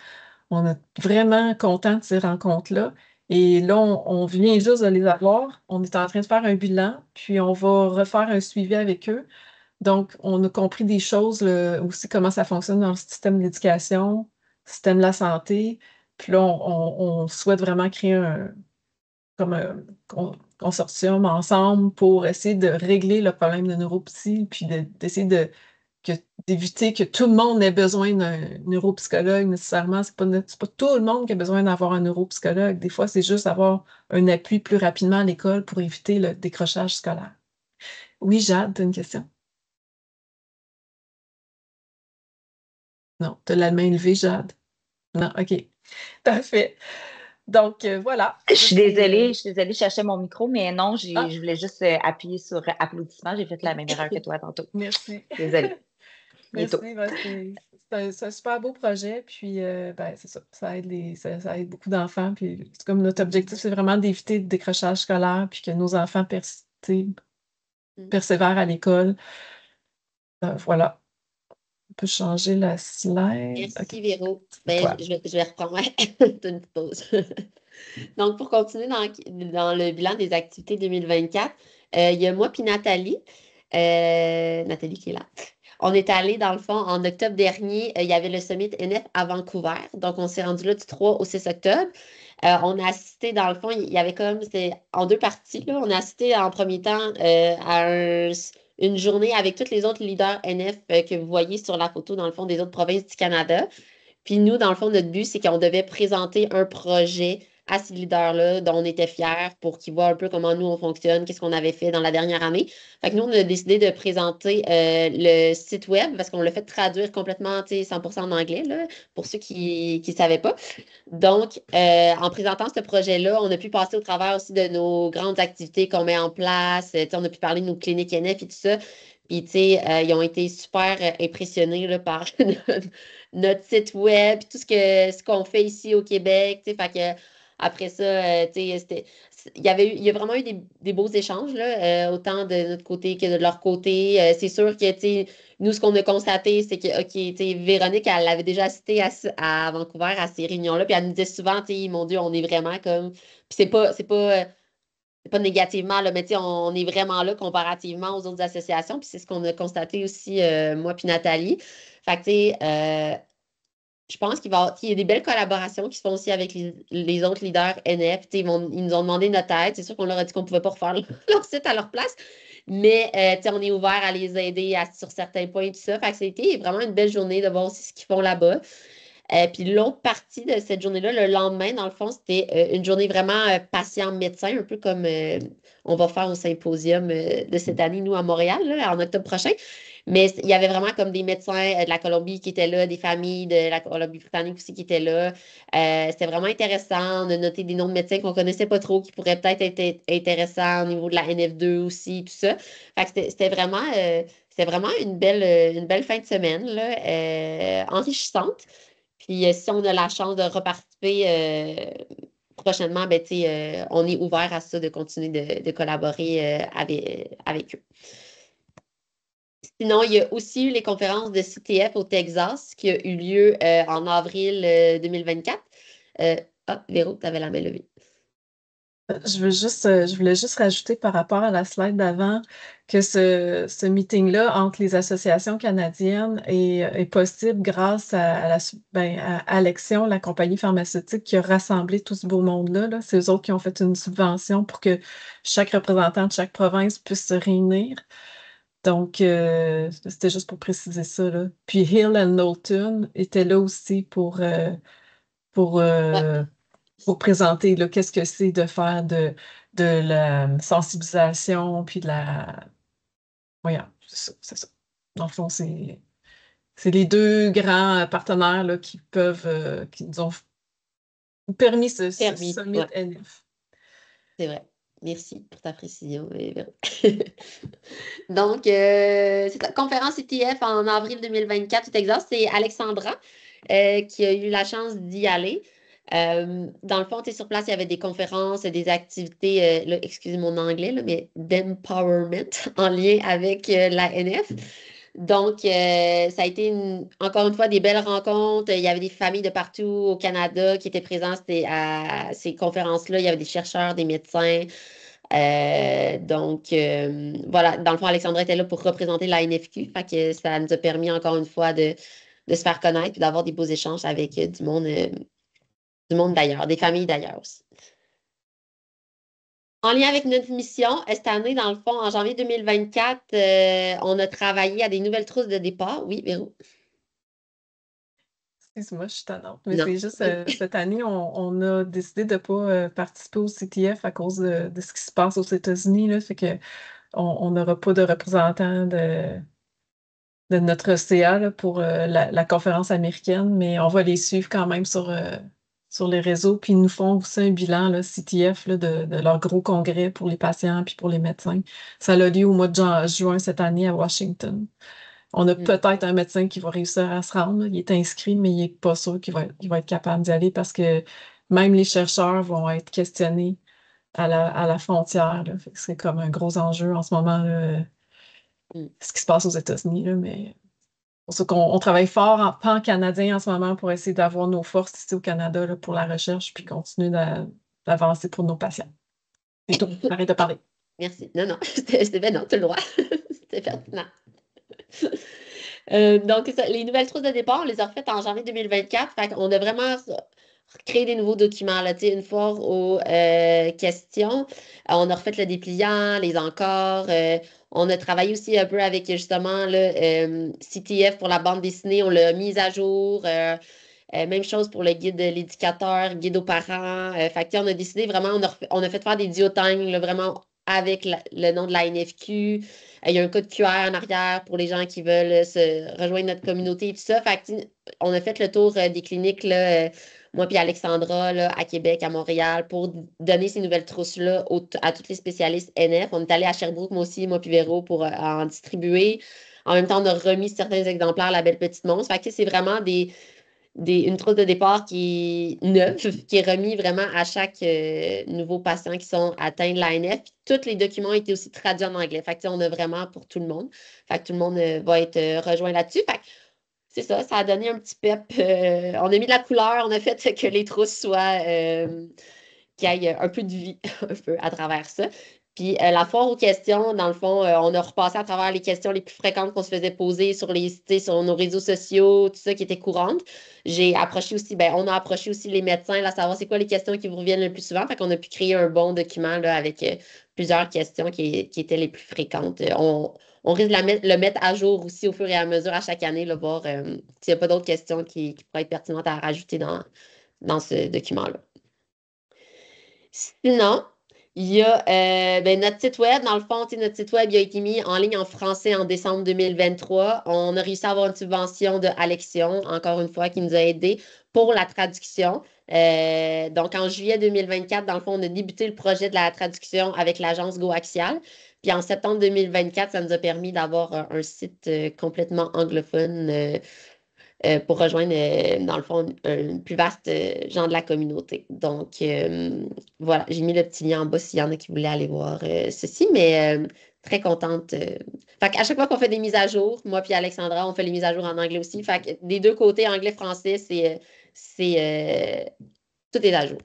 On est vraiment content de ces rencontres-là. Et là, on vient juste de les avoir. On est en train de faire un bilan, puis on va refaire un suivi avec eux. Donc, on a compris des choses aussi, comment ça fonctionne dans le système de l'éducation, le système de la santé. Puis là, on souhaite vraiment créer comme un consortium ensemble pour essayer de régler le problème de neuropsy, puis d'essayer d'éviter que tout le monde ait besoin d'un neuropsychologue nécessairement. C'est pas tout le monde qui a besoin d'avoir un neuropsychologue. Des fois, c'est juste avoir un appui plus rapidement à l'école pour éviter le décrochage scolaire. Oui, Jade, tu as une question? Non, tu as la main levée, Jade. Non, OK. Parfait. Donc, voilà. Je Ça, suis c'est, désolée, je cherchais mon micro, mais non, Ah, je voulais juste appuyer sur applaudissement. J'ai fait la même erreur que toi tantôt. merci. Désolée. Bientôt. Merci. Ben, c'est un super beau projet. Puis, ben, c'est ça. Ça aide beaucoup d'enfants. Puis, c'est comme notre objectif, c'est vraiment d'éviter le décrochage scolaire. Puis que nos enfants persévèrent à l'école. Voilà. On peut changer la slide. OK. Merci, Véro. Toi. Je vais reprendre une petite pause. Donc, pour continuer dans le bilan des activités 2024, il y a moi puis Nathalie. Nathalie qui est là. On est allé, dans le fond, en octobre dernier, il y avait le Summit NF à Vancouver. Donc, on s'est rendu là du 3 au 6 octobre. On a assisté, dans le fond, il y avait comme, c'était en deux parties, là. On a assisté en premier temps à une journée avec tous les autres leaders NF que vous voyez sur la photo, dans le fond, des autres provinces du Canada. Puis nous, dans le fond, notre but, c'est qu'on devait présenter un projet à ces leaders-là dont on était fiers pour qu'ils voient un peu comment nous, on fonctionne, qu'est-ce qu'on avait fait dans la dernière année. Fait que nous, on a décidé de présenter le site web parce qu'on l'a fait traduire complètement, 100% en anglais, là, pour ceux qui ne savaient pas. Donc, en présentant ce projet-là, on a pu passer au travers aussi de nos grandes activités qu'on met en place. On a pu parler de nos cliniques NF et tout ça. Puis, ils ont été super impressionnés là, par notre site web, tout ce qu'on fait ici au Québec. Fait que, après ça, il y a vraiment eu des beaux échanges, là, autant de notre côté que de leur côté. C'est sûr que, nous, ce qu'on a constaté, c'est que, OK, Véronique, elle avait déjà assisté à Vancouver à ces réunions-là, puis elle nous disait souvent, mon Dieu, on est vraiment comme. Puis c'est pas négativement, là, mais on est vraiment là comparativement aux autres associations, puis c'est ce qu'on a constaté aussi, moi puis Nathalie. Fait que, je pense qu'il y a des belles collaborations qui se font aussi avec les autres leaders NF. Ils nous ont demandé notre aide. C'est sûr qu'on leur a dit qu'on ne pouvait pas refaire leur site à leur place, mais on est ouvert à les aider sur certains points et tout ça. Fait que c'était vraiment une belle journée de voir aussi ce qu'ils font là-bas. Puis l'autre partie de cette journée-là, le lendemain, dans le fond, c'était une journée vraiment patient-médecin, un peu comme on va faire au symposium de cette année, nous, à Montréal, là, en octobre prochain. Mais il y avait vraiment comme des médecins de la Colombie qui étaient là, des familles de la Colombie-Britannique aussi qui étaient là. C'était vraiment intéressant. On a noté des noms de médecins qu'on ne connaissait pas trop, qui pourraient peut-être être intéressants au niveau de la NF2 aussi, tout ça. Fait que c'était vraiment une belle fin de semaine, là, enrichissante. Puis si on a la chance de reparticiper prochainement, ben, on est ouvert à ça, de continuer de collaborer avec eux. Sinon, il y a aussi eu les conférences de CTF au Texas qui a eu lieu en avril 2024. Véro, tu avais la main levée. Je voulais juste rajouter par rapport à la slide d'avant que ce meeting-là entre les associations canadiennes est possible grâce à Alexion, la compagnie pharmaceutique qui a rassemblé tout ce beau monde-là. Là. C'est eux autres qui ont fait une subvention pour que chaque représentant de chaque province puisse se réunir. Donc, c'était juste pour préciser ça. Là. Puis Hill and Knowlton était là aussi pour, Ouais, pour présenter là, qu'est-ce que c'est de faire de la sensibilisation, puis de la. Voyons, c'est ça, c'est ça. Dans le fond, c'est les deux grands partenaires là, qui nous ont permis ce permis. Summit Ouais, NF. c'est vrai. Merci pour ta précision, Véro. Donc, c'est la conférence CTF en avril 2024 au Texas. C'est Alexandra qui a eu la chance d'y aller. Dans le fond, sur place, il y avait des conférences, des activités, là, excusez mon anglais, là, mais d'empowerment en lien avec la NF. Donc, ça a été encore une fois des belles rencontres. Il y avait des familles de partout au Canada qui étaient présentes à ces conférences-là. Il y avait des chercheurs, des médecins. Donc, voilà, dans le fond, Alexandra était là pour représenter la NFQ. Fait que ça nous a permis encore une fois de se faire connaître et d'avoir des beaux échanges avec du monde d'ailleurs, des familles d'ailleurs aussi. En lien avec notre mission, cette année, dans le fond, en janvier 2024, on a travaillé à des nouvelles trousses de départ. Oui, Véro? Excuse-moi, je suis tannante. Mais Non. c'est juste, cette année, on a décidé de ne pas participer au CTF à cause de ce qui se passe aux États-Unis. Là, fait que on n'aura pas de représentants de notre CA là, pour la conférence américaine, mais on va les suivre quand même sur les réseaux. Puis ils nous font aussi un bilan, là, CTF, là, de leur gros congrès pour les patients puis pour les médecins. Ça a lieu au mois de juin cette année à Washington. On a peut-être un médecin qui va réussir à se rendre. Là. Il est inscrit, mais il n'est pas sûr il va être capable d'y aller parce que même les chercheurs vont être questionnés à la frontière. Là. Fait que c'est comme un gros enjeu en ce moment, là, ce qui se passe aux États-Unis. Là, mais pour ça qu'on travaille fort en pan-canadien en ce moment pour essayer d'avoir nos forces ici au Canada là, pour la recherche puis continuer d'avancer pour nos patients. C'est tout. Arrête de parler. Merci. Non, ben non, tu as le droit. C'était pertinent. Donc, les nouvelles trousses de départ, on les a refaites en janvier 2024. Fait qu'on a vraiment créé des nouveaux documents. Là, une fois aux questions, on a refait le dépliant, les encores. On a travaillé aussi un peu avec justement le CTF pour la bande dessinée. On l'a mise à jour. Même chose pour le guide de l'éducateur, guide aux parents. Fait que, on a décidé vraiment, on a fait faire des duotangs vraiment avec le nom de la NFQ. Il y a un code QR en arrière pour les gens qui veulent se rejoindre notre communauté et tout ça. Fait que, on a fait le tour des cliniques, là, moi puis Alexandra, là, à Québec, à Montréal, pour donner ces nouvelles trousses-là à tous les spécialistes NF. On est allé à Sherbrooke, moi aussi, moi puis Véro, pour en distribuer. En même temps, on a remis certains exemplaires à la Belle Petite Monstre. Fait que c'est vraiment une trousse de départ qui est neuve, qui est remis vraiment à chaque nouveau patient qui sont atteints de l'ANF. Puis tous les documents ont été aussi traduits en anglais. Fait que, on a vraiment pour tout le monde. Fait que tout le monde va être rejoint là-dessus. Fait que c'est ça a donné un petit pep. On a mis de la couleur, on a fait que les trousses soient qu'il y ait un peu de vie un peu à travers ça. Puis la foire aux questions, dans le fond, on a repassé à travers les questions les plus fréquentes qu'on se faisait poser sur nos réseaux sociaux, tout ça qui était courante. On a approché aussi les médecins, là, savoir c'est quoi les questions qui vous reviennent le plus souvent. Fait qu'on a pu créer un bon document là, avec plusieurs questions qui étaient les plus fréquentes. On risque de le mettre à jour aussi au fur et à mesure à chaque année, là, voir s'il n'y a pas d'autres questions qui pourraient être pertinentes à rajouter dans ce document-là. Sinon, il y a notre site web. Dans le fond, notre site web il a été mis en ligne en français en décembre 2023. On a réussi à avoir une subvention de Alexion, encore une fois, qui nous a aidés pour la traduction. Donc, en juillet 2024, dans le fond, on a débuté le projet de la traduction avec l'agence GoAxial. Puis en septembre 2024, ça nous a permis d'avoir un site complètement anglophone pour rejoindre, dans le fond, un plus vaste genre de la communauté. Donc, voilà, j'ai mis le petit lien en bas s'il y en a qui voulaient aller voir ceci, mais très contente. Fait qu'à chaque fois qu'on fait des mises à jour, moi puis Alexandra, on fait les mises à jour en anglais aussi. Fait que des deux côtés, anglais-français, tout est à jour.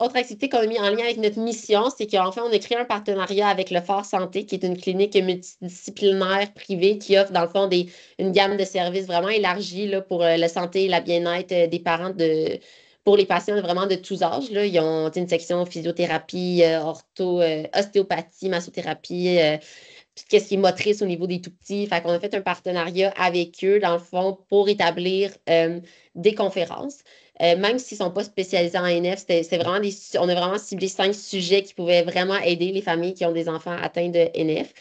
Autre activité qu'on a mis en lien avec notre mission, c'est qu'enfin, on a créé un partenariat avec le Fort Santé, qui est une clinique multidisciplinaire privée qui offre, dans le fond, une gamme de services vraiment élargie là, pour la santé et la bien-être des parents pour les patients vraiment de tous âges. Là. Ils ont une section physiothérapie, ostéopathie, massothérapie, puis qu'est-ce qui est motrice au niveau des tout-petits. Fait qu'on a fait un partenariat avec eux, dans le fond, pour établir des conférences. Même s'ils ne sont pas spécialisés en NF, on a vraiment ciblé 5 sujets qui pouvaient vraiment aider les familles qui ont des enfants atteints de NF.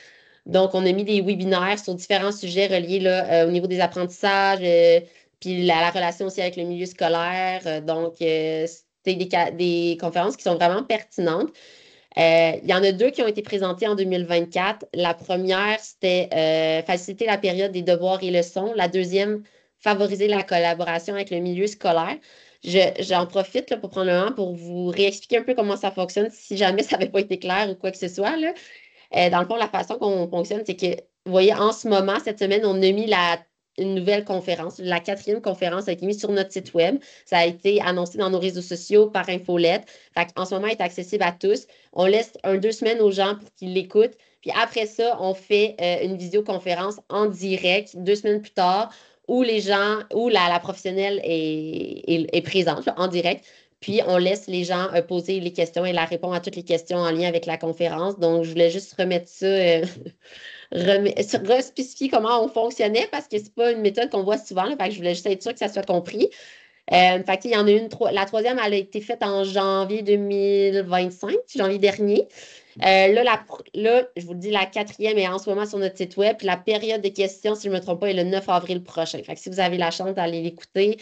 Donc, on a mis des webinaires sur différents sujets reliés là, au niveau des apprentissages, puis la relation aussi avec le milieu scolaire. Donc, c'était des conférences qui sont vraiment pertinentes. Il y en a 2 qui ont été présentées en 2024. La première, c'était faciliter la période des devoirs et leçons. La deuxième, favoriser la collaboration avec le milieu scolaire. J'en profite là, pour prendre le moment pour vous réexpliquer un peu comment ça fonctionne si jamais ça n'avait pas été clair ou quoi que ce soit. Là. Dans le fond, la façon qu'on fonctionne, c'est que, vous voyez, en ce moment, cette semaine, on a mis une nouvelle conférence. La 4e conférence a été mise sur notre site web. Ça a été annoncé dans nos réseaux sociaux par infolette. En ce moment, elle est accessible à tous. On laisse 2 semaines aux gens pour qu'ils l'écoutent. Puis après ça, on fait une visioconférence en direct 2 semaines plus tard où la professionnelle est présente là, en direct. Puis, on laisse les gens poser les questions et la répondre à toutes les questions en lien avec la conférence. Donc, je voulais juste remettre ça, respécifier comment on fonctionnait parce que ce n'est pas une méthode qu'on voit souvent. Là, fait que je voulais juste être sûre que ça soit compris. Il y en a la 3e, elle a été faite en janvier 2025, janvier dernier. Là, je vous le dis, la 4e est en ce moment sur notre site web. Puis la période de questions, si je ne me trompe pas, est le 9 avril prochain. Fait que si vous avez la chance d'aller l'écouter,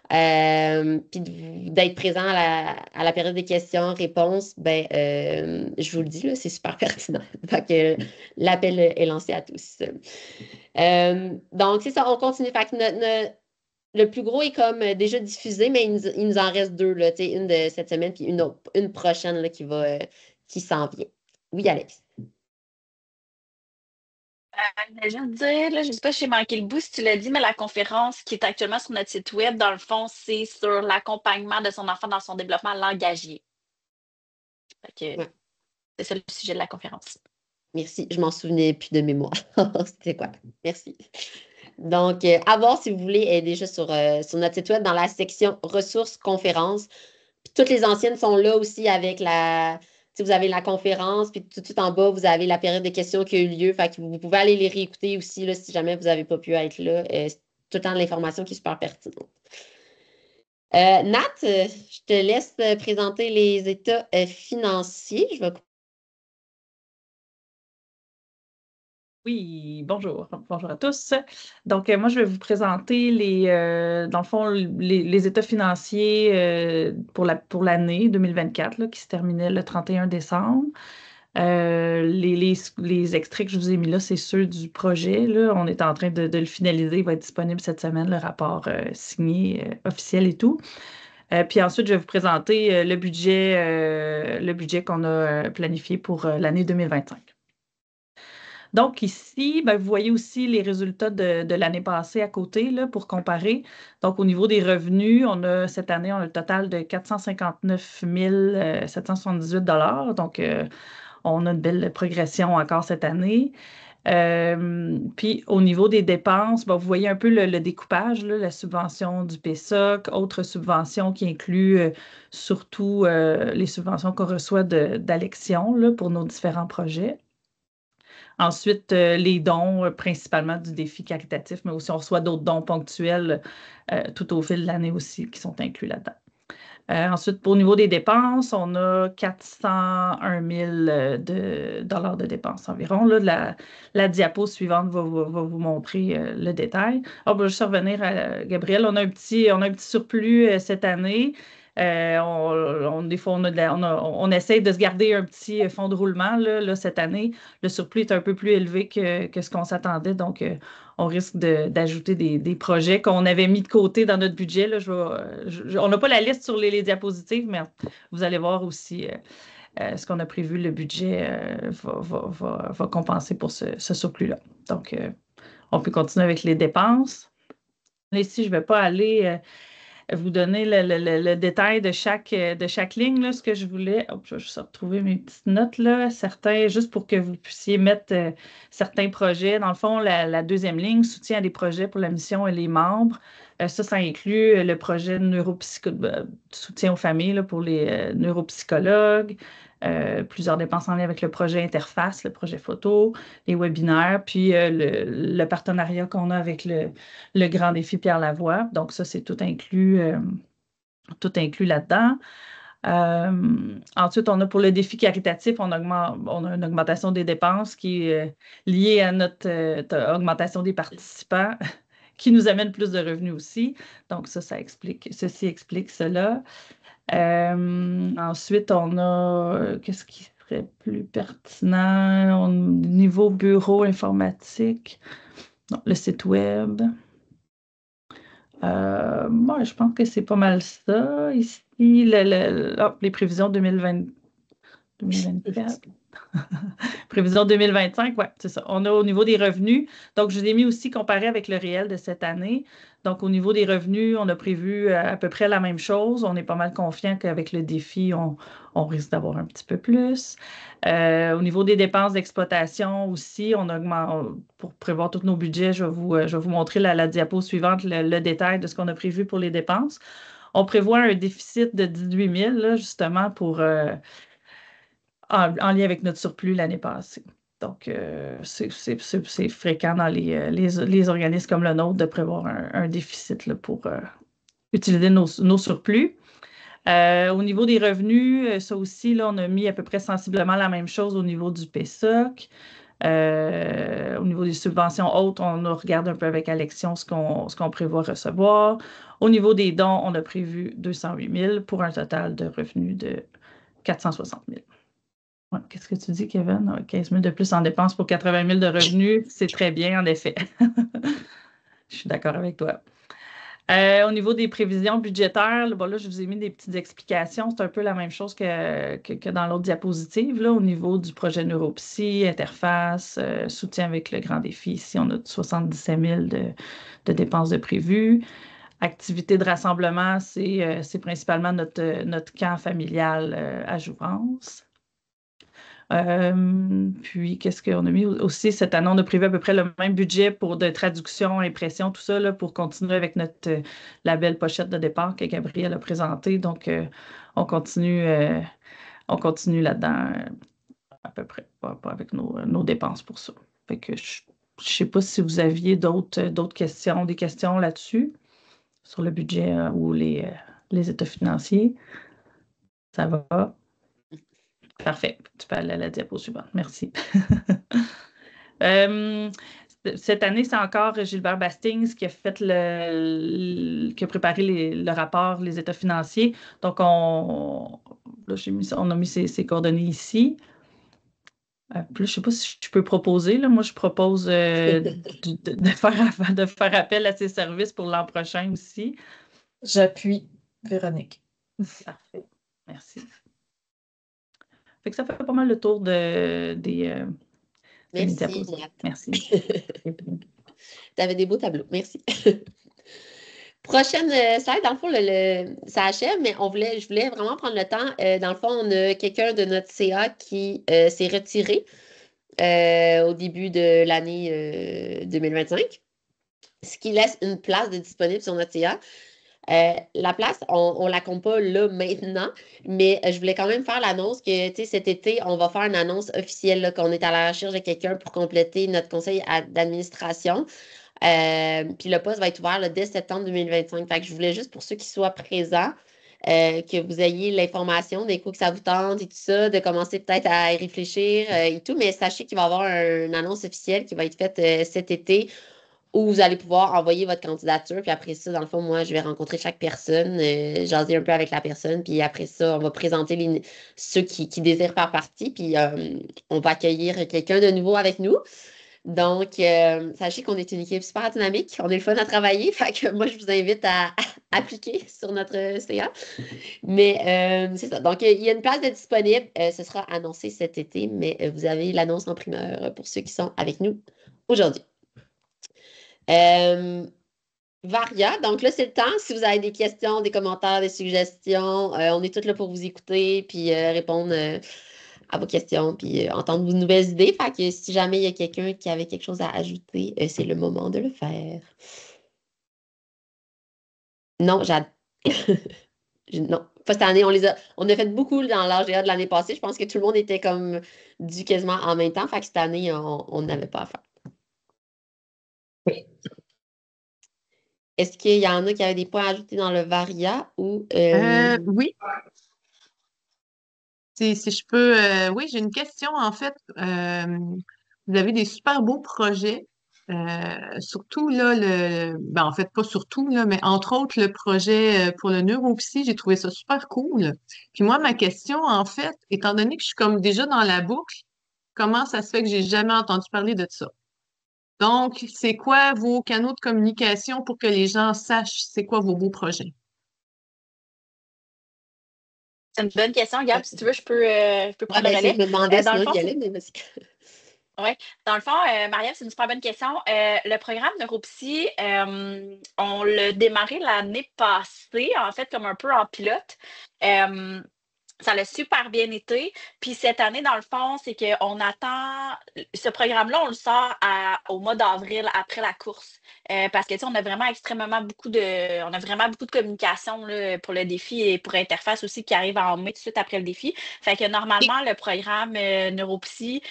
puis d'être présent à la période des questions-réponses, ben, je vous le dis, là, c'est super pertinent. Fait que l'appel est lancé à tous. Donc, c'est ça, on continue. Fait que le plus gros est comme déjà diffusé, mais il nous en reste 2, là, une de cette semaine, puis une prochaine là, qui s'en vient. Oui, Alex. Je viens de dire, là, je ne sais pas si j'ai manqué le bout, si tu l'as dit, mais la conférence qui est actuellement sur notre site web, dans le fond, c'est sur l'accompagnement de son enfant dans son développement langagier. Ouais. C'est ça le sujet de la conférence. Merci, je m'en souvenais plus de mémoire. C'était quoi? Merci. Donc, à voir si vous voulez, elle est déjà sur notre site web dans la section ressources conférences. Puis toutes les anciennes sont là aussi avec vous avez la conférence, puis tout de suite en bas, vous avez la période de questions qui a eu lieu. Fait que vous pouvez aller les réécouter aussi là, si jamais vous n'avez pas pu être là. C'est tout le temps de l'information qui est super pertinente. Nat, je te laisse présenter les états financiers. Oui, bonjour. Bonjour à tous. Donc, moi, je vais vous présenter dans le fond, les états financiers pour l'année 2024 là, qui se terminait le 31 décembre. Les extraits que je vous ai mis là, c'est ceux du projet. Là. On est en train de le finaliser. Il va être disponible cette semaine, le rapport signé officiel et tout. Puis ensuite, je vais vous présenter le budget qu'on a planifié pour l'année 2025. Donc ici, ben, vous voyez aussi les résultats de l'année passée à côté là, pour comparer. Donc au niveau des revenus, cette année, on a le total de 459 778 $. Donc on a une belle progression encore cette année. Puis au niveau des dépenses, ben, vous voyez un peu le découpage, là, la subvention du PSOC, autres subventions qui incluent surtout les subventions qu'on reçoit d'Alexion là, pour nos différents projets. Ensuite, les dons, principalement du défi caritatif, mais aussi on reçoit d'autres dons ponctuels tout au fil de l'année aussi qui sont inclus là-dedans. Ensuite, au niveau des dépenses, on a 401 000 dollars de dépenses environ. Là, la diapo suivante va vous montrer le détail. Alors, je vais juste revenir à Gabriel. On a un petit surplus cette année. Des fois, on essaie de se garder un petit fonds de roulement. Là, cette année, le surplus est un peu plus élevé que ce qu'on s'attendait. Donc, on risque d'ajouter des projets qu'on avait mis de côté dans notre budget. Là. On n'a pas la liste sur les diapositives, mais vous allez voir aussi ce qu'on a prévu. Le budget va compenser pour ce surplus-là. Donc, on peut continuer avec les dépenses. Là, ici, je ne vais pas aller vous donner le détail de chaque ligne. Là, ce que je voulais, je vais juste retrouver mes petites notes, là, certains, juste pour que vous puissiez mettre certains projets. Dans le fond, la deuxième ligne, soutien à des projets pour la mission et les membres. Ça inclut le projet de soutien aux familles là, pour les neuropsychologues. Plusieurs dépenses en lien avec le projet Interface, le projet photo, les webinaires, puis le partenariat qu'on a avec le Grand Défi Pierre Lavoie. Donc, ça, c'est tout inclus là-dedans. Ensuite, on a pour le défi caritatif, on a une augmentation des dépenses qui est liée à notre augmentation des participants qui nous amène plus de revenus aussi. Donc, ceci explique cela. Ensuite, on a, qu'est-ce qui serait plus pertinent? Niveau bureau informatique, non, le site web. Moi, je pense que c'est pas mal ça. Ici, les prévisions 2024. Prévision 2025, oui, c'est ça. On a au niveau des revenus. Donc, je vous ai mis aussi comparé avec le réel de cette année. Donc, au niveau des revenus, on a prévu à peu près la même chose. On est pas mal confiant qu'avec le défi, on risque d'avoir un petit peu plus. Au niveau des dépenses d'exploitation aussi, on augmente pour prévoir tous nos budgets. Je vais vous montrer la diapo suivante, le détail de ce qu'on a prévu pour les dépenses. On prévoit un déficit de 18 000, là, justement, pour en lien avec notre surplus l'année passée. Donc, c'est fréquent dans les organismes comme le nôtre de prévoir un déficit là, pour utiliser nos surplus. Au niveau des revenus, ça aussi, là, on a mis à peu près sensiblement la même chose au niveau du PSOC. Au niveau des subventions hautes, on regarde un peu avec Alexion ce qu'on prévoit recevoir. Au niveau des dons, on a prévu 208 000 pour un total de revenus de 460 000. Ouais, qu'est-ce que tu dis, Kevin? 15 000 de plus en dépenses pour 80 000 de revenus, c'est très bien, en effet. Je suis d'accord avec toi. Au niveau des prévisions budgétaires, là, je vous ai mis des petites explications. C'est un peu la même chose que dans l'autre diapositive. Là, au niveau du projet Neuropsy, interface, soutien avec le grand défi. Ici, on a 77 000 de dépenses de prévues. Activité de rassemblement, c'est principalement notre camp familial à Jouvence. Puis, qu'est-ce qu'on a mis aussi cette année? On a prévu à peu près le même budget pour de traduction, impression, tout ça, là, pour continuer avec la belle pochette de départ que Gabrielle a présentée. Donc, on continue là-dedans à peu près, pas avec nos dépenses pour ça. Fait que je ne sais pas si vous aviez d'autres questions, des questions là-dessus, sur le budget ou les états financiers. Ça va? Parfait. Tu peux aller à la diapo suivante. Merci. Cette année, c'est encore Gilbert Bastings qui a fait qui a préparé le rapport, les états financiers. Donc, on a mis ses coordonnées ici. Puis là, je ne sais pas si je peux proposer. Là. Moi, je propose de faire appel à ses services pour l'an prochain aussi. J'appuie Véronique. Parfait. Merci. Fait que ça fait pas mal le tour des Merci, Nat. Merci. Tu avais des beaux tableaux. Merci. Prochaine slide, dans le fond, ça achève, mais je voulais vraiment prendre le temps. Dans le fond, on a quelqu'un de notre CA qui s'est retiré au début de l'année 2025, ce qui laisse une place de disponible sur notre CA. La place, on ne la compte pas là maintenant, mais je voulais quand même faire l'annonce que cet été, on va faire une annonce officielle là, qu'on est à la recherche de quelqu'un pour compléter notre conseil d'administration. Puis le poste va être ouvert là, dès septembre 2025. Fait que je voulais juste pour ceux qui soient présents, que vous ayez l'information des coups que ça vous tente et tout ça, de commencer peut-être à y réfléchir et tout, mais sachez qu'il va y avoir une annonce officielle qui va être faite cet été où vous allez pouvoir envoyer votre candidature. Puis après ça, dans le fond, moi, je vais rencontrer chaque personne, jaser un peu avec la personne. Puis après ça, on va présenter ceux qui désirent faire partie. Puis on va accueillir quelqu'un de nouveau avec nous. Donc, sachez qu'on est une équipe super dynamique. On est le fun à travailler. Fait que moi, je vous invite à appliquer sur notre CA. Mais c'est ça. Donc, il y a une place de disponible. Ce sera annoncé cet été, mais vous avez l'annonce en primeur pour ceux qui sont avec nous aujourd'hui. Varia, donc là, c'est le temps. Si vous avez des questions, des commentaires, des suggestions, on est tous là pour vous écouter puis répondre à vos questions puis entendre vos nouvelles idées. Fait que si jamais il y a quelqu'un qui avait quelque chose à ajouter, c'est le moment de le faire. Non, non, pas cette année. On a fait beaucoup dans l'AGA de l'année passée. Je pense que tout le monde était comme dû quasiment en même temps. Fait que cette année, on n'avait pas à faire. Est-ce qu'il y en a qui avaient des points à ajouter dans le Varia ou oui. Si je peux, oui, j'ai une question en fait. Vous avez des super beaux projets, surtout là, ben, en fait pas surtout là, mais entre autres le projet pour le Neuropsy, j'ai trouvé ça super cool. Puis moi, ma question en fait, étant donné que je suis comme déjà dans la boucle, comment ça se fait que j'ai jamais entendu parler de ça? Donc, c'est quoi vos canaux de communication pour que les gens sachent c'est quoi vos beaux projets? C'est une bonne question, Gab. Si tu veux, je peux prendre le relais. Je me demandais Dans le sinon fond, y aller, mais vas-y. Oui, dans le fond, Marie-Ève, c'est une super bonne question. Le programme Neuropsy, on l'a démarré l'année passée, en fait, comme un peu en pilote. Ça l'a super bien été. Puis cette année, dans le fond, c'est qu'on attend. Ce programme-là, on le sort au mois d'avril, après la course. Parce que, tu sais, on a vraiment On a vraiment beaucoup de communication là, pour le défi et pour Interface aussi qui arrive en mai tout de suite après le défi. Fait que normalement, le programme Neuropsy,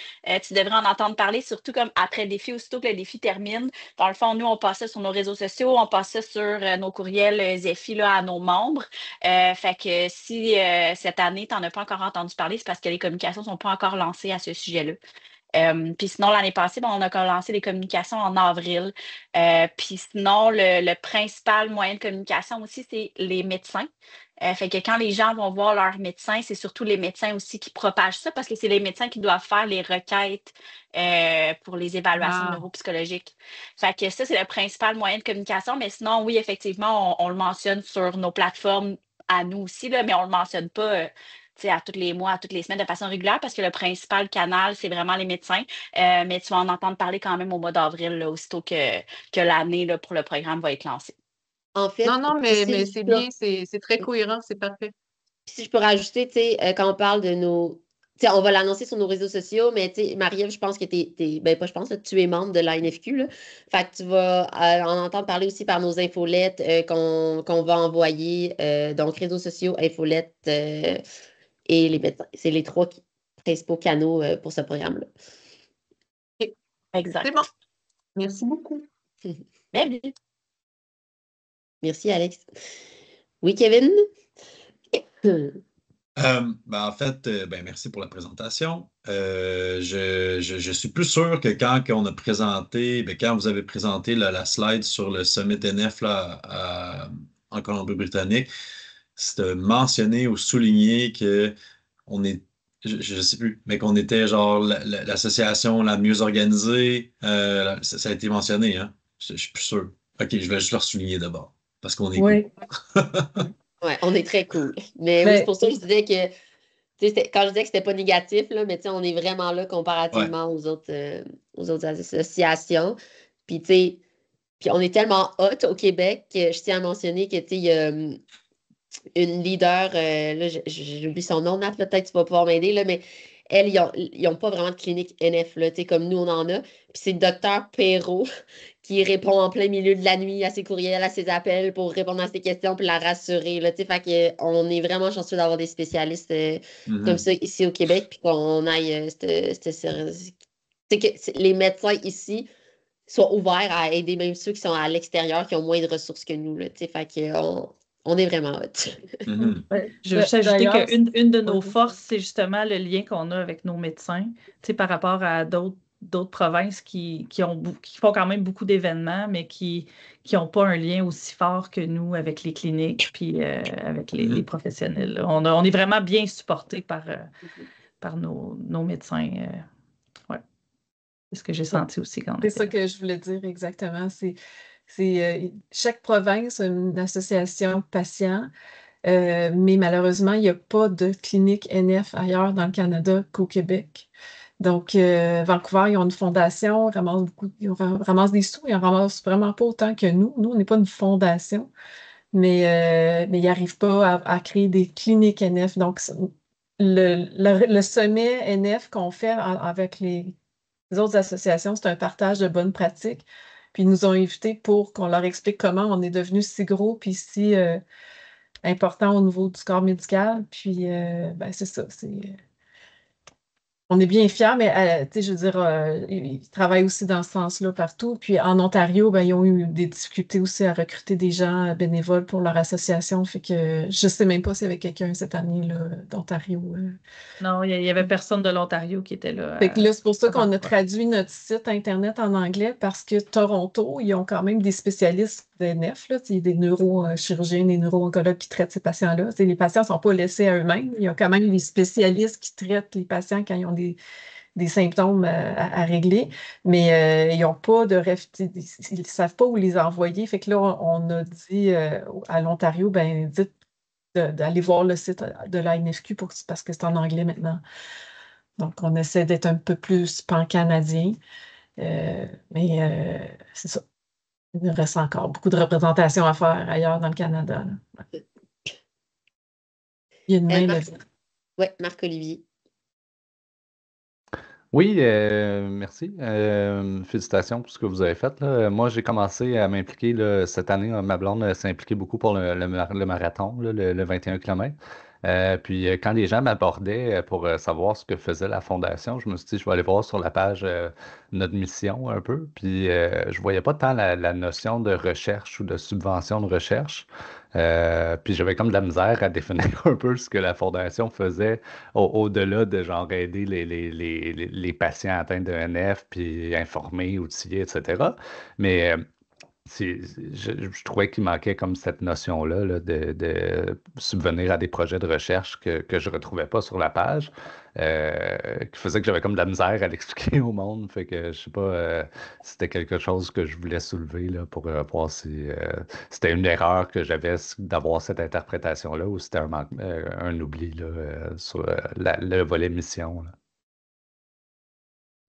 tu devrais en entendre parler, surtout comme après le défi, aussitôt que le défi termine. Dans le fond, nous, on passe ça sur nos réseaux sociaux, on passe ça sur nos courriels Zephy là, à nos membres. Fait que si cette année, tu n'en as pas encore entendu parler, c'est parce que les communications ne sont pas encore lancées à ce sujet-là. Puis sinon, l'année passée, on a lancé les communications en avril. Puis sinon, le principal moyen de communication aussi, c'est les médecins. Fait que quand les gens vont voir leurs médecins, c'est surtout les médecins aussi qui propagent ça parce que c'est les médecins qui doivent faire les requêtes pour les évaluations Ah, neuropsychologiques. Fait que ça, c'est le principal moyen de communication. Mais sinon, oui, effectivement, on le mentionne sur nos plateformes à nous aussi, là, mais on ne le mentionne pas tu sais, à tous les mois, à toutes les semaines de façon régulière parce que le principal canal, c'est vraiment les médecins. Mais tu vas en entendre parler quand même au mois d'avril, là, aussitôt que l'année là, pour le programme va être lancée. En non, fait, non, puis mais c'est bien, c'est très cohérent, c'est parfait. si je peux rajouter, tu sais, quand on parle de nos. Tu sais, on va l'annoncer sur nos réseaux sociaux, mais tu sais, Marie-Ève, je pense que ben pas je pense, là, tu es membre de l'ANFQ, là. Fait que tu vas en entendre parler aussi par nos infolettes qu'on va envoyer. Donc, réseaux sociaux, infolettes et les médecins. C'est les trois principaux canaux pour ce programme-là. OK, c'est Exact. bon. Merci beaucoup. Bienvenue. Merci, Alex. Oui, Kevin? En fait, merci pour la présentation. Je suis plus sûr que quand on a présenté, quand vous avez présenté la slide sur le Summit NF là, en Colombie-Britannique, c'était mentionné ou souligné que on est, je ne sais plus, mais qu'on était genre l'association la mieux organisée. Ça a été mentionné, hein? Je suis plus sûr. OK, je vais juste le souligner d'abord, parce qu'on est cool. Oui. Ouais, on est très cool. Mais oui, c'est Mais pour ça que je disais que, tu sais, quand je disais que c'était pas négatif, là, mais tu sais, on est vraiment là Ouais. comparativement aux autres associations. Puis, tu sais, puis on est tellement hot au Québec que je tiens à mentionner que, tu sais, il y a une leader, là, j'oublie son nom, Nat, là, peut-être que tu vas pouvoir m'aider, là, mais elle, ils ont pas vraiment de clinique NF, là, tu sais, comme nous, on en a. Puis c'est le docteur Perrault qui répond en plein milieu de la nuit à ses courriels, à ses appels pour répondre à ses questions puis la rassurer, là, tu sais, fait que on est vraiment chanceux d'avoir des spécialistes comme Mhm. ça ici au Québec, puis qu'on aille, les médecins ici soient ouverts à aider même ceux qui sont à l'extérieur, qui ont moins de ressources que nous, là, tu sais, fait que on est vraiment hot. Mhm. Je veux juste ajouter d'ailleurs, qu'une de nos oui. forces, c'est justement le lien qu'on a avec nos médecins, tu sais, par rapport à d'autres provinces qui font quand même beaucoup d'événements, mais qui n'ont pas un lien aussi fort que nous avec les cliniques puis avec les Mhm. professionnels, là. On est vraiment bien supportés par nos médecins. Ouais. C'est ce que j'ai senti aussi quand on C'est était ça là. que je voulais dire exactement. Chaque province a une association patients, mais malheureusement, il n'y a pas de clinique NF ailleurs dans le Canada qu'au Québec. Donc, Vancouver, ils ont une fondation, ils ramassent des sous, ils en ramassent vraiment pas autant que nous. Nous, on n'est pas une fondation, mais ils n'arrivent pas à créer des cliniques NF. Donc, le sommet NF qu'on fait avec les autres associations, c'est un partage de bonnes pratiques. Puis ils nous ont invités pour qu'on leur explique comment on est devenu si gros puis si important au niveau du corps médical. Puis ben, c'est ça. On est bien fiers, mais tu sais, je veux dire, ils travaillent aussi dans ce sens-là partout. Puis en Ontario, ben, ils ont eu des difficultés aussi à recruter des gens bénévoles pour leur association. Fait que je sais même pas s'il y avait quelqu'un cette année là, d'Ontario. Non, il y avait personne de l'Ontario qui était là Fait que là, c'est pour ça à qu'on a Vancouver. traduit notre site Internet en anglais parce que Toronto, ils ont quand même des spécialistes de NF, là, tu sais, des neurochirurgiens, des neuro-oncologues qui traitent ces patients-là. Tu sais, les patients ne sont pas laissés à eux-mêmes. Il y a quand même des spécialistes qui traitent les patients quand ils ont des symptômes à régler, mais ils n'ont pas de ils ne savent pas où les envoyer. Fait que là, on a dit à l'Ontario, ben dites d'aller voir le site de la NFQ parce que c'est en anglais maintenant. Donc, on essaie d'être un peu plus pan-canadien, mais c'est ça. Il nous reste encore beaucoup de représentations à faire ailleurs dans le Canada, là. Ouais. Il y a une main levée. Oui, Marc-Olivier. Oui, merci. Félicitations pour ce que vous avez fait, là. Moi, j'ai commencé à m'impliquer là, cette année. Ma blonde s'est impliquée beaucoup pour le marathon, là, le 21 km. Puis quand les gens m'abordaient pour savoir ce que faisait la fondation, je me suis dit, je vais aller voir sur la page notre mission un peu. Puis je voyais pas tant la notion de recherche ou de subvention de recherche. Puis j'avais comme de la misère à définir un peu ce que la fondation faisait au-delà de genre aider les patients atteints de NF, puis informer, outiller, etc. Mais je trouvais qu'il manquait comme cette notion-là là, de subvenir à des projets de recherche que je ne retrouvais pas sur la page, qui faisait que j'avais comme de la misère à l'expliquer au monde. Fait que je sais pas, c'était quelque chose que je voulais soulever là, pour voir si c'était une erreur que j'avais d'avoir cette interprétation-là ou si c'était un oubli là, sur le volet mission, là.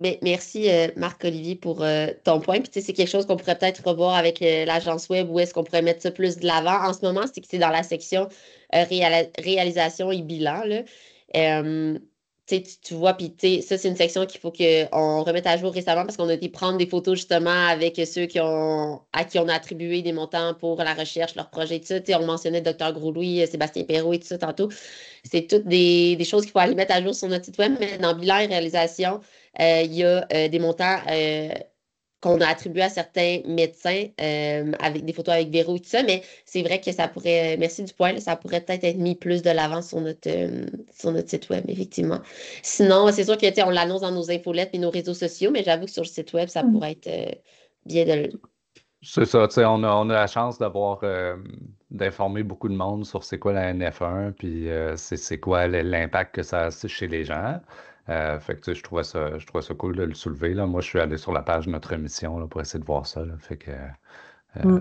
Mais merci, Marc-Olivier, pour ton point. Puis, tu sais, c'est quelque chose qu'on pourrait peut-être revoir avec l'agence web où est-ce qu'on pourrait mettre ça plus de l'avant. En ce moment, c'est que c'est dans la section réalisation et bilan, là. Tu sais, tu vois, puis tu sais, ça, c'est une section qu'il faut qu'on remette à jour récemment parce qu'on a été prendre des photos justement avec ceux à qui on a attribué des montants pour la recherche, leur projet, tout ça. Tu sais, on mentionnait Dr. Gros-Louis, Sébastien Perrault et tout ça tantôt. C'est toutes des choses qu'il faut aller mettre à jour sur notre site web, mais dans bilan et réalisation, il y a des montants qu'on a attribués à certains médecins avec des photos avec Véro et tout ça, mais c'est vrai que ça pourrait, merci du point, là, ça pourrait peut-être être mis plus de l'avant sur notre site web, effectivement. Sinon, c'est sûr que tu sais, on l'annonce dans nos infolettes et nos réseaux sociaux, mais j'avoue que sur le site web, ça pourrait être bien de le. C'est ça, tu sais, on a la chance d'informer beaucoup de monde sur c'est quoi la NF1, puis c'est quoi l'impact que ça a chez les gens. Fait que tu sais, je trouvais ça cool de le soulever, là. Moi, je suis allé sur la page de notre émission là, pour essayer de voir ça, là. Fait que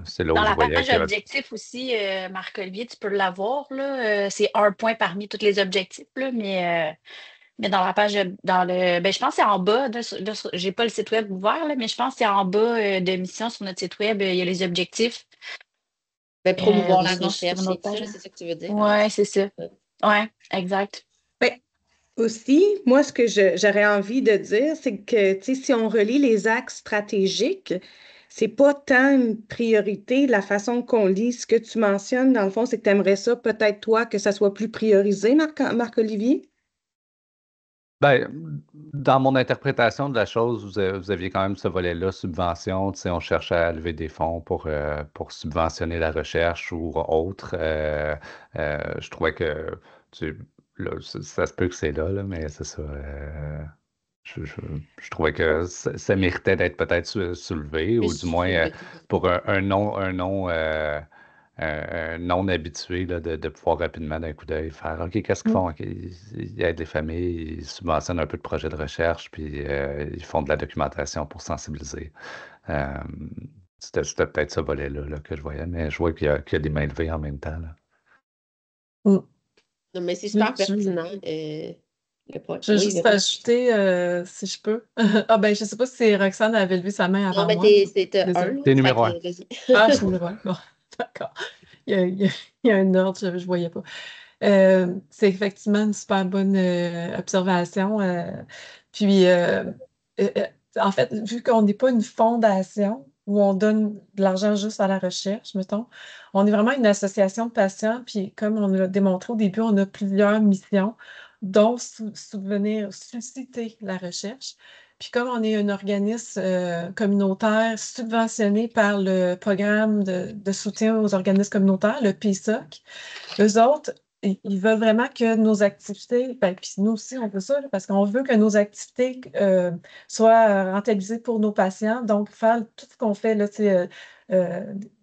c'est là Dans où je la voyais page qu'il y avait. objectif aussi, Marc-Olivier, tu peux l'avoir, là. C'est un point parmi tous les objectifs, là, mais dans la page, ben, je pense que c'est en bas, là, j'ai pas le site web ouvert, là, mais je pense que c'est en bas de mission sur notre site web, il y a les objectifs. Ben, promouvoir Ou la sinon, c'est sur recherche une et autre tout ça, page, là, hein. c'est ça que tu veux dire? Ouais, c'est ça. Ouais, exact. Ben, aussi, moi, ce que j'aurais envie de dire, c'est que, tu sais, si on relie les axes stratégiques, c'est pas tant une priorité la façon qu'on lit ce que tu mentionnes. Dans le fond, c'est que tu aimerais ça, peut-être toi, que ça soit plus priorisé, Marc-Olivier? Ben, dans mon interprétation de la chose, vous aviez quand même ce volet-là, subvention. Tu sais, on cherche à lever des fonds pour subventionner la recherche ou autre. Je trouvais que là, ça se peut que c'est là, mais c'est ça. Je, je- je trouvais que ça méritait d'être peut-être soulevé, ou du Plus moins soulevé. pour un non habitué là, de pouvoir rapidement d'un coup d'œil faire OK, qu'est-ce qu'ils Mm. font? OK, ils aident les familles, ils subventionnent un peu de projets de recherche, puis ils font de la documentation pour sensibiliser. Euh, c'était peut-être ce volet-là là, que je voyais, mais je vois qu'il y a des mains levées en même temps, là. Mm. Non, mais c'est Oui, super pertinent, le point. je vais Oui, juste Véro. ajouter, si je peux. Ah ben, je ne sais pas si Roxane avait levé sa main Non, avant mais moi. t'es un, Désolée. là, T'es fait numéro que un. vas-y. Ah, je suis numéro un. Bon, d'accord. Il y a un ordre, je ne voyais pas. C'est effectivement une super bonne observation. Puis, en fait, vu qu'on n'est pas une fondation où on donne de l'argent juste à la recherche, mettons, on est vraiment une association de patients. Puis, comme on l'a démontré au début, on a plusieurs missions, dont souvenir, susciter la recherche. Puis, comme on est un organisme communautaire subventionné par le programme de soutien aux organismes communautaires, le PSOC, eux autres, ils veulent vraiment que nos activités, ben, puis nous aussi, on veut ça, là, parce qu'on veut que nos activités soient rentabilisées pour nos patients. Donc, faire tout ce qu'on fait, là, tu sais,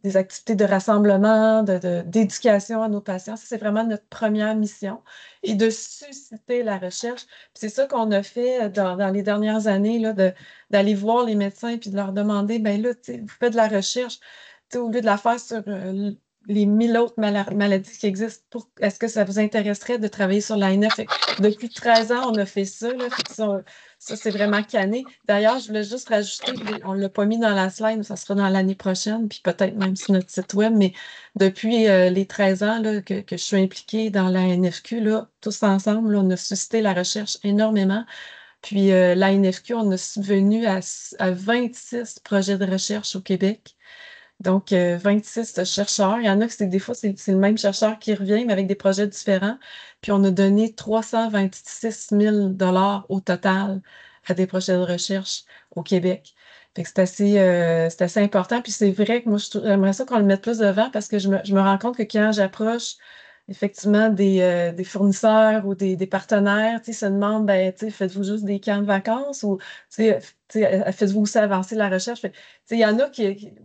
des activités de rassemblement, d'éducation à nos patients, ça, c'est vraiment notre première mission. Et de susciter la recherche. Puis c'est ça qu'on a fait dans les dernières années, là, d'aller voir les médecins puis de leur demander, ben là, tu sais, vous faites de la recherche, tu sais, au lieu de la faire sur les 1000 autres maladies qui existent. Est-ce que ça vous intéresserait de travailler sur l'ANF? Depuis 13 ans, on a fait ça. Là, ça, c'est vraiment canné. D'ailleurs, je voulais juste rajouter, on ne l'a pas mis dans la slide, mais ça sera dans l'année prochaine, puis peut-être même sur notre site web, mais depuis les 13 ans là, que je suis impliquée dans l'ANFQ, là, tous ensemble, là, on a suscité la recherche énormément. Puis l'ANFQ, on a subvenu à 26 projets de recherche au Québec. Donc, 26 chercheurs. Il y en a que des fois, c'est le même chercheur qui revient, mais avec des projets différents. Puis, on a donné 326 000 au total à des projets de recherche au Québec. Fait que c'est assez important. Puis, c'est vrai que moi, j'aimerais ça qu'on le mette plus devant parce que je me rends compte que quand j'approche effectivement des fournisseurs ou des partenaires, se demandent, ben, faites-vous juste des camps de vacances ou faites-vous aussi avancer la recherche? Il y en a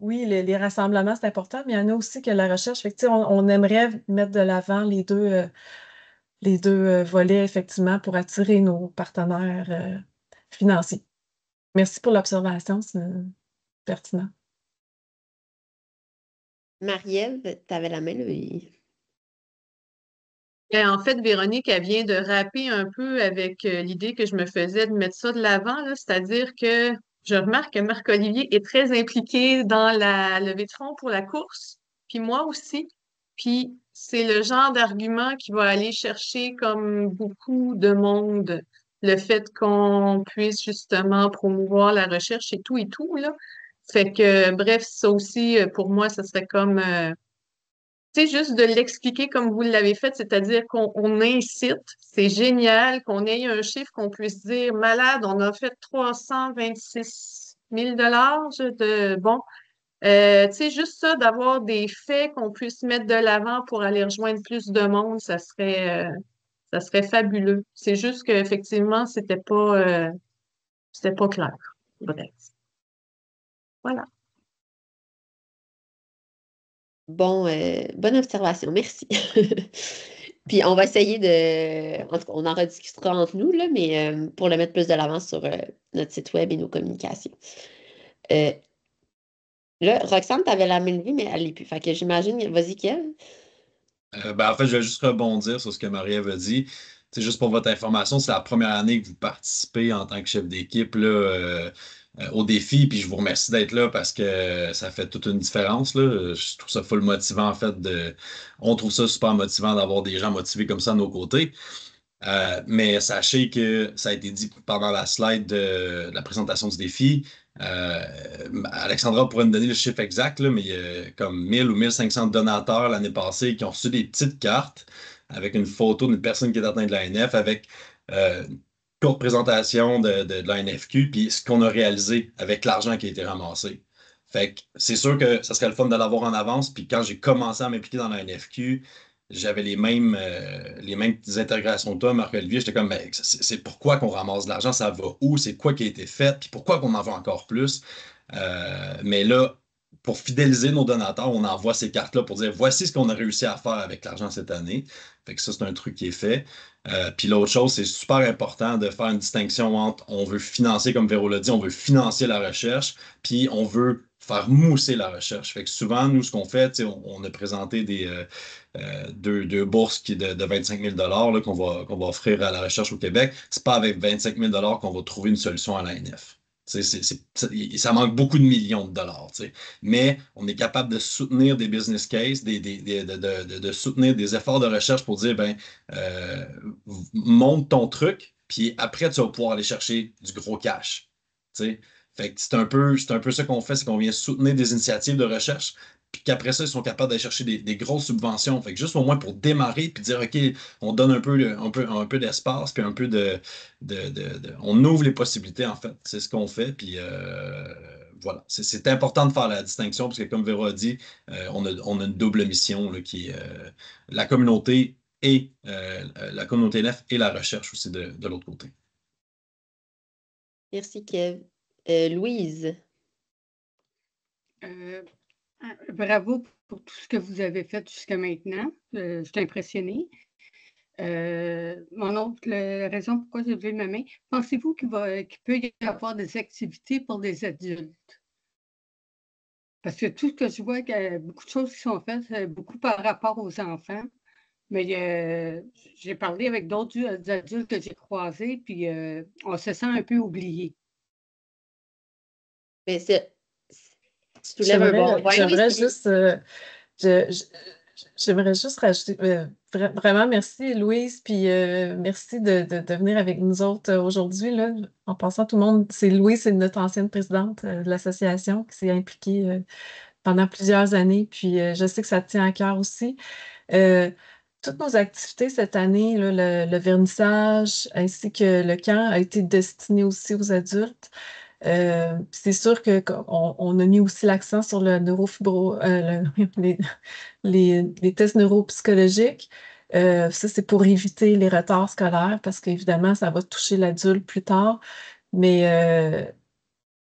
oui, les rassemblements, c'est important, mais il y en a aussi que la recherche. Fait que, on aimerait mettre de l'avant les deux volets, effectivement, pour attirer nos partenaires financiers. Merci pour l'observation, c'est pertinent. Marie-Ève, tu avais la main levée. En fait, Véronique, elle vient de rapper un peu avec l'idée que je me faisais de mettre ça de l'avant, là, c'est-à-dire que je remarque que Marc-Olivier est très impliqué dans la levée de fonds pour la course, puis moi aussi. Puis c'est le genre d'argument qui va aller chercher comme beaucoup de monde le fait qu'on puisse justement promouvoir la recherche et tout, là. Fait que, bref, ça aussi, pour moi, ça serait comme tu sais, juste de l'expliquer comme vous l'avez fait, c'est-à-dire qu'on incite, c'est génial qu'on ait un chiffre qu'on puisse dire, malade, on a fait 326 000 de, bon, tu sais, juste ça, d'avoir des faits qu'on puisse mettre de l'avant pour aller rejoindre plus de monde, ça serait fabuleux. C'est juste qu'effectivement, c'était pas clair. Bref. Voilà. Bonne observation, merci. Puis on va essayer en tout cas, on en rediscutera entre nous, là, mais pour le mettre plus de l'avant sur notre site web et nos communications. Là, Roxane, tu avais la main levée, mais elle n'est plus. Fait que j'imagine, vas-y, Kev. En fait, je vais juste rebondir sur ce que Marie-Ève a dit. C'est juste pour votre information, c'est la première année que vous participez en tant que chef d'équipe là, au défi. Puis je vous remercie d'être là parce que ça fait toute une différence. Là. Je trouve ça full motivant, en fait. On trouve ça super motivant d'avoir des gens motivés comme ça à nos côtés. Mais sachez que ça a été dit pendant la slide de la présentation du défi. Alexandra pourrait nous donner le chiffre exact, là, mais il y a comme 1000 ou 1500 donateurs l'année passée qui ont reçu des petites cartes avec une photo d'une personne qui est atteinte de l'ANF avec une courte présentation de l'ANFQ puis ce qu'on a réalisé avec l'argent qui a été ramassé. Fait que c'est sûr que ça serait le fun de l'avoir en avance. Puis quand j'ai commencé à m'impliquer dans l'ANFQ, j'avais les mêmes interrogations que toi, Marc-Olivier. J'étais comme, ben, c'est pourquoi qu'on ramasse de l'argent, ça va où, c'est quoi qui a été fait, puis pourquoi qu'on en veut encore plus. Mais là, pour fidéliser nos donateurs, on envoie ces cartes-là pour dire, voici ce qu'on a réussi à faire avec l'argent cette année. Fait que ça, c'est un truc qui est fait. Puis l'autre chose, c'est super important de faire une distinction entre on veut financer, comme Véro l'a dit, on veut financer la recherche, puis on veut faire mousser la recherche. Fait que souvent, nous, ce qu'on fait, on a présenté deux bourses de 25 000 là, qu'on va offrir à la recherche au Québec. C'est pas avec 25 000 qu'on va trouver une solution à l'ANF. Ça manque beaucoup de millions de dollars. Mais on est capable de soutenir des business cases, de soutenir des efforts de recherche pour dire, ben, monte ton truc, puis après, tu vas pouvoir aller chercher du gros cash. T'sais. Fait que c'est un peu ça qu'on fait, c'est qu'on vient soutenir des initiatives de recherche, puis qu'après ça, ils sont capables d'aller chercher des grosses subventions. Fait que juste au moins pour démarrer, puis dire, OK, on donne un peu d'espace, puis un peu on ouvre les possibilités, en fait. C'est ce qu'on fait, puis voilà. C'est important de faire la distinction, parce que comme Véro a dit, on a une double mission là, qui est la communauté et la communauté NF et la recherche aussi de l'autre côté. Merci, Kev. Louise. Bravo pour tout ce que vous avez fait jusqu'à maintenant. Je suis impressionnée. Mon autre raison pourquoi j'ai levé ma main, pensez-vous qu'il peut y avoir des activités pour les adultes? Parce que tout ce que je vois, qu'il y a beaucoup de choses qui sont faites, c'est beaucoup par rapport aux enfants. Mais j'ai parlé avec d'autres adultes que j'ai croisés, puis on se sent un peu oublié. Mais tu soulèves un bon point. J'aimerais Oui, juste, je- je- j'aimerais juste rajouter, vraiment merci Louise, puis merci de venir avec nous autres aujourd'hui, là. En passant, tout le monde, c'est Louise, c'est notre ancienne présidente de l'association qui s'est impliquée pendant plusieurs années, puis je sais que ça te tient à cœur aussi. Euh, Toutes nos activités cette année, là, le vernissage ainsi que le camp a été destiné aussi aux adultes. C'est sûr qu'on a mis aussi l'accent sur le les tests neuropsychologiques. Ça, c'est pour éviter les retards scolaires parce qu'évidemment, ça va toucher l'adulte plus tard. Mais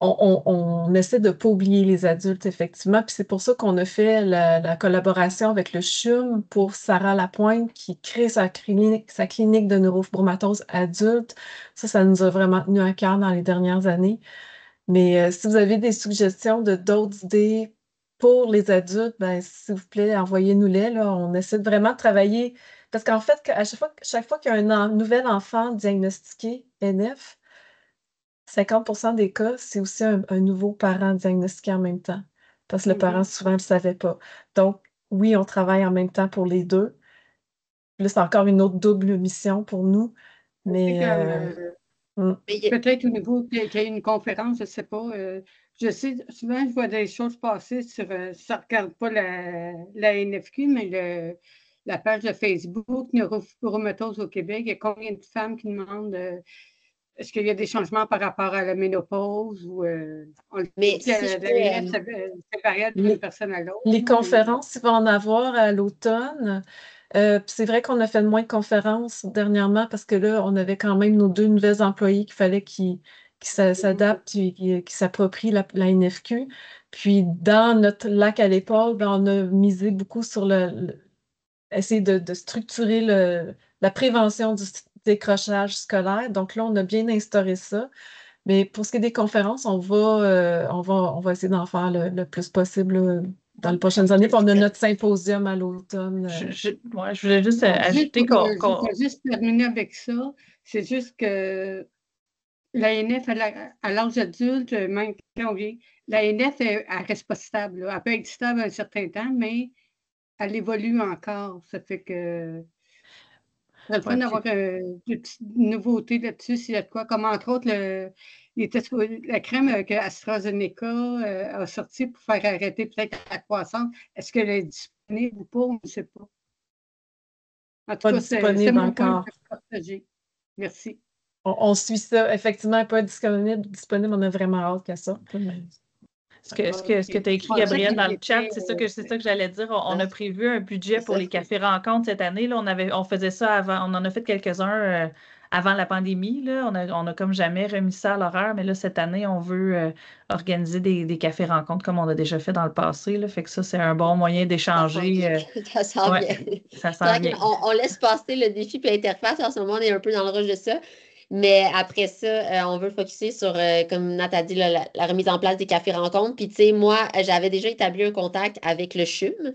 on essaie de ne pas oublier les adultes, effectivement. Puis c'est pour ça qu'on a fait la collaboration avec le CHUM pour Sarah Lapointe qui crée sa clinique de neurofibromatose adulte. Ça nous a vraiment tenu à cœur dans les dernières années. Mais si vous avez des suggestions de d'autres idées pour les adultes, ben, s'il vous plaît, envoyez-nous-les, là. On essaie de vraiment travailler. Parce qu'en fait, à chaque fois qu'il y a un nouvel enfant diagnostiqué NF, 50% des cas, c'est aussi un nouveau parent diagnostiqué en même temps. Parce que le parent, souvent, ne le savait pas. Donc, oui, on travaille en même temps pour les deux. Là, c'est encore une autre double mission pour nous. Mais Peut-être au niveau qu'il y ait une conférence, je ne sais pas. Je sais, souvent, je vois des choses passer sur, ça ne regarde pas la NFQ, mais la page de Facebook, Neurofibromatose au Québec. Il y a combien de femmes qui demandent est-ce qu'il y a des changements par rapport à la ménopause ou mais si je la NF, peux, c'est variable d'une personne à l'autre. les conférences, il va en avoir à l'automne. Puis c'est vrai qu'on a fait moins de conférences dernièrement parce que là, on avait quand même nos deux nouvelles employés qu'il fallait qu'ils s'adaptent et qu'ils s'approprient la NFQ. Puis dans notre lac à l'épaule, ben, on a misé beaucoup sur essayer de structurer la prévention du décrochage scolaire. Donc là, on a bien instauré ça. Mais pour ce qui est des conférences, on va essayer d'en faire le plus possible là, dans les prochaines années. Puis on a notre symposium à l'automne. Ouais, je voulais juste ajouter Je vais juste terminer avec ça. C'est juste que l'ANF, à l'âge adulte, même quand on vient, l'ANF, elle reste pas stable, là. Elle peut être stable un certain temps, mais elle évolue encore. Ça fait que c'est le fun d'avoir des petites nouveautés là-dessus, s'il y a de quoi, comme entre autres la crème que AstraZeneca a sortie pour faire arrêter peut-être la croissance. Est-ce qu'elle est disponible ou pas? On ne sait pas. En tout Pas cas, c'est disponible mon point encore. que je partager. Merci. On suit ça. Effectivement, pas disponible. On a vraiment hâte qu'à ça. Ce que tu as écrit, Gabrielle, dans le chat, c'est ça que j'allais dire. On a prévu un budget pour les cafés rencontres cette année. Là, on faisait ça avant. On en a fait quelques-uns avant la pandémie. Là. On a comme jamais remis ça à l'horaire, mais là, cette année, on veut organiser des cafés rencontres comme on a déjà fait dans le passé. Là. Fait que ça, c'est un bon moyen d'échanger. Ça sent bien. Ça C'est sent vrai bien. qu'on laisse passer le défi et l'interface. En ce moment, on est un peu dans le rush de ça. Mais après ça, on veut focuser sur, comme Nat a dit, là, la remise en place des cafés rencontres. Puis, tu sais, moi, j'avais déjà établi un contact avec le CHUM,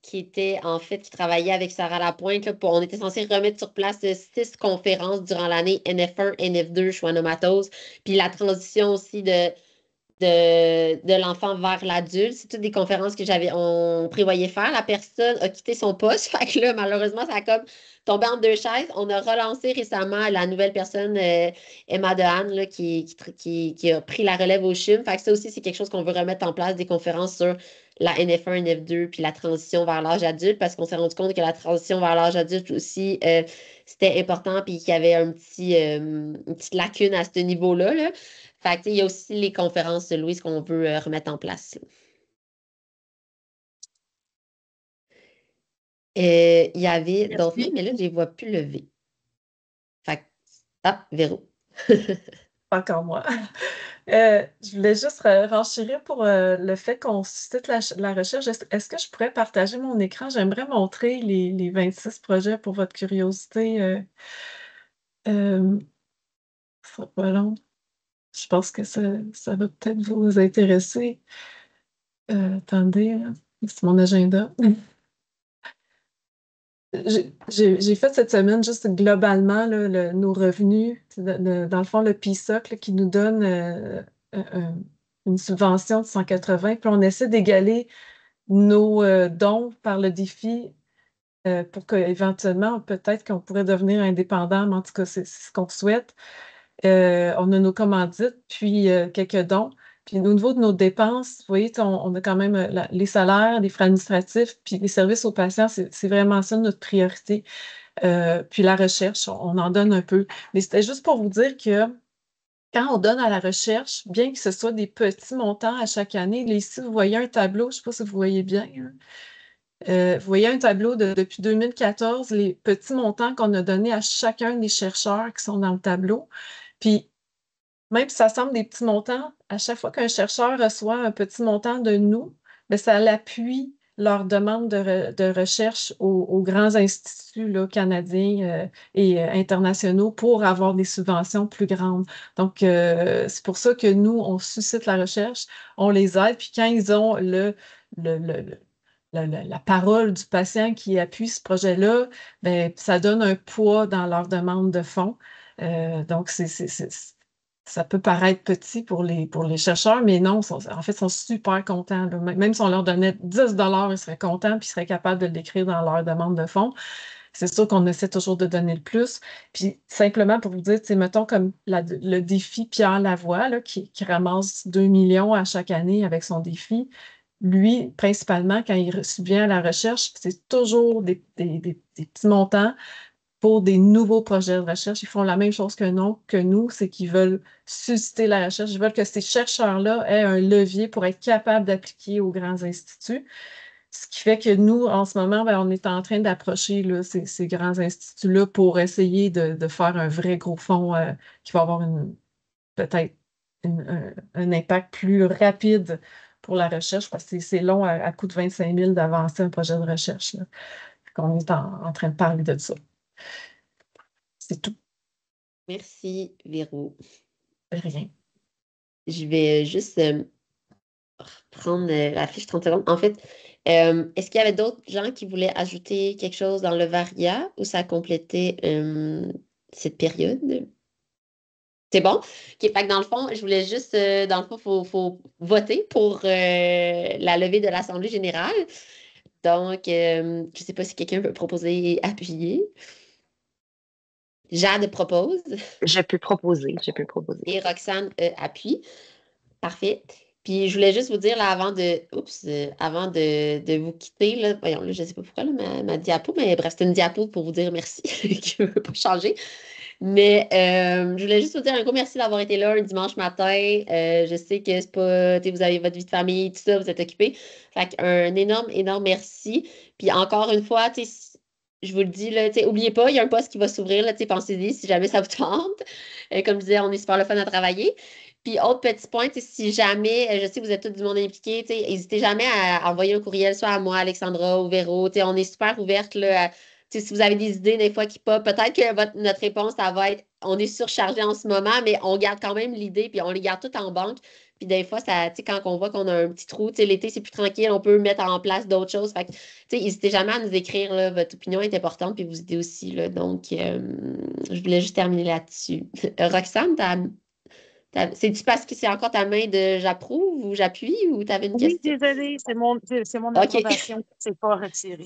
qui était, en fait, qui travaillait avec Sarah Lapointe. Là, on était censé remettre sur place 6 conférences durant l'année NF1, NF2, schwannomatose. Puis la transition aussi de l'enfant vers l'adulte. C'est toutes des conférences que on prévoyait faire. La personne a quitté son poste. Fait que là, malheureusement, ça a comme tombé en deux chaises. On a relancé récemment la nouvelle personne, Emma Dehaene, là, qui a pris la relève au CHUM. Fait que ça aussi, c'est quelque chose qu'on veut remettre en place, des conférences sur la NF1, NF2, puis la transition vers l'âge adulte, parce qu'on s'est rendu compte que la transition vers l'âge adulte aussi, c'était important, puis qu'il y avait une petite lacune à ce niveau-là, là. Fait que, il y a aussi les conférences de Louise qu'on veut remettre en place. Il y avait d'autres mains, mais là, je ne les vois plus lever. Fait que, Véro. Encore moi. Je voulais juste renchérir pour le fait qu'on suscite la recherche. Est-ce que je pourrais partager mon écran? J'aimerais montrer les 26 projets pour votre curiosité. Ça sera pas long. Je pense que ça va peut-être vous intéresser. Attendez, hein, c'est mon agenda. J'ai fait cette semaine juste globalement là, nos revenus. Dans le fond, le PISOC là, qui nous donne une subvention de 180. Puis on essaie d'égaler nos dons par le défi pour qu'éventuellement, peut-être qu'on pourrait devenir indépendant, mais en tout cas, c'est ce qu'on souhaite. On a nos commandites, puis quelques dons. Puis au niveau de nos dépenses, vous voyez, on a quand même les salaires, les frais administratifs, puis les services aux patients, c'est vraiment ça notre priorité. Puis la recherche, on en donne un peu. Mais c'était juste pour vous dire que quand on donne à la recherche, bien que ce soit des petits montants à chaque année, là, ici, vous voyez un tableau, je ne sais pas si vous voyez bien, hein. Vous voyez un tableau depuis 2014, les petits montants qu'on a donnés à chacun des chercheurs qui sont dans le tableau. Puis même si ça semble des petits montants, à chaque fois qu'un chercheur reçoit un petit montant de nous, bien, ça appuie leur demande de recherche aux grands instituts là, canadiens et internationaux pour avoir des subventions plus grandes. Donc, c'est pour ça que nous, on suscite la recherche, on les aide, puis quand ils ont le, la parole du patient qui appuie ce projet-là, bien, ça donne un poids dans leur demande de fonds. Donc, ça peut paraître petit pour les chercheurs, mais non, en fait, ils sont super contents, là. Même si on leur donnait 10 ils seraient contents puis ils seraient capables de l'écrire dans leur demande de fonds. C'est sûr qu'on essaie toujours de donner le plus. Puis simplement pour vous dire, mettons comme le défi Pierre Lavoie, là, qui ramasse 2 millions à chaque année avec son défi, lui, principalement, quand il subvient à la recherche, c'est toujours des petits montants pour des nouveaux projets de recherche. Ils font la même chose que nous, c'est qu'ils veulent susciter la recherche. Ils veulent que ces chercheurs-là aient un levier pour être capables d'appliquer aux grands instituts. Ce qui fait que nous, en ce moment, ben, on est en train d'approcher là, ces grands instituts-là pour essayer de faire un vrai gros fonds qui va avoir peut-être un impact plus rapide pour la recherche, parce que c'est long à coût de 25 000 d'avancer un projet de recherche, là. On est en train de parler de ça. C'est tout. Merci, Véro. Rien. Je vais juste prendre la fiche 30 secondes. En fait, est-ce qu'il y avait d'autres gens qui voulaient ajouter quelque chose dans le Varia ou ça complétait cette période? C'est bon? OK, fait que dans le fond, je voulais juste, dans le fond, il faut voter pour la levée de l'Assemblée générale. Donc, je ne sais pas si quelqu'un veut proposer et appuyer. Jade propose Je peux proposer. et Roxane appuie. Parfait. Puis je voulais juste vous dire là, avant de vous quitter, là, voyons, là, je ne sais pas pourquoi là, ma diapo, mais bref, c'est une diapo pour vous dire merci, qui ne veut pas changer. Mais je voulais juste vous dire un gros merci d'avoir été là un dimanche matin. Je sais que c'est pas, vous avez votre vie de famille, tout ça, vous êtes occupés. Fait un énorme, énorme merci. Puis encore une fois, je vous le dis, là, n'oubliez pas, il y a un poste qui va s'ouvrir, là, pensez-y si jamais ça vous tente. Comme je disais, on est super le fun à travailler. Puis, autre petit point, si jamais, je sais que vous êtes tous du monde impliqué, n'hésitez jamais à envoyer un courriel, soit à moi, Alexandra ou Véro. On est super ouverte là, si vous avez des idées des fois qui pop, peut-être que notre réponse, ça va être on est surchargé en ce moment, mais on garde quand même l'idée, puis on les garde toutes en banque. Puis des fois, quand on voit qu'on a un petit trou, l'été, c'est plus tranquille, on peut mettre en place d'autres choses. Fait que, n'hésitez jamais à nous écrire, là, votre opinion est importante, puis vous aider aussi. Là, donc, je voulais juste terminer là-dessus. Roxane, c'est-tu parce que c'est encore ta main de j'approuve ou j'appuie ou tu avais une Oui, question? désolée, c'est mon OK. approbation qui ne s'est pas retirée.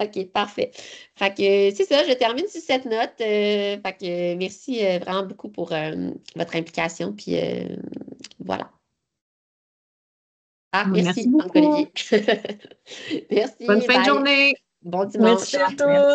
OK, parfait. Fait que c'est ça, je termine sur cette note. Fait que merci vraiment beaucoup pour votre implication. Puis voilà. Ah, Merci merci, beaucoup. Olivier. Merci. Bonne fin de Bye. journée. Bon dimanche. Merci à tous.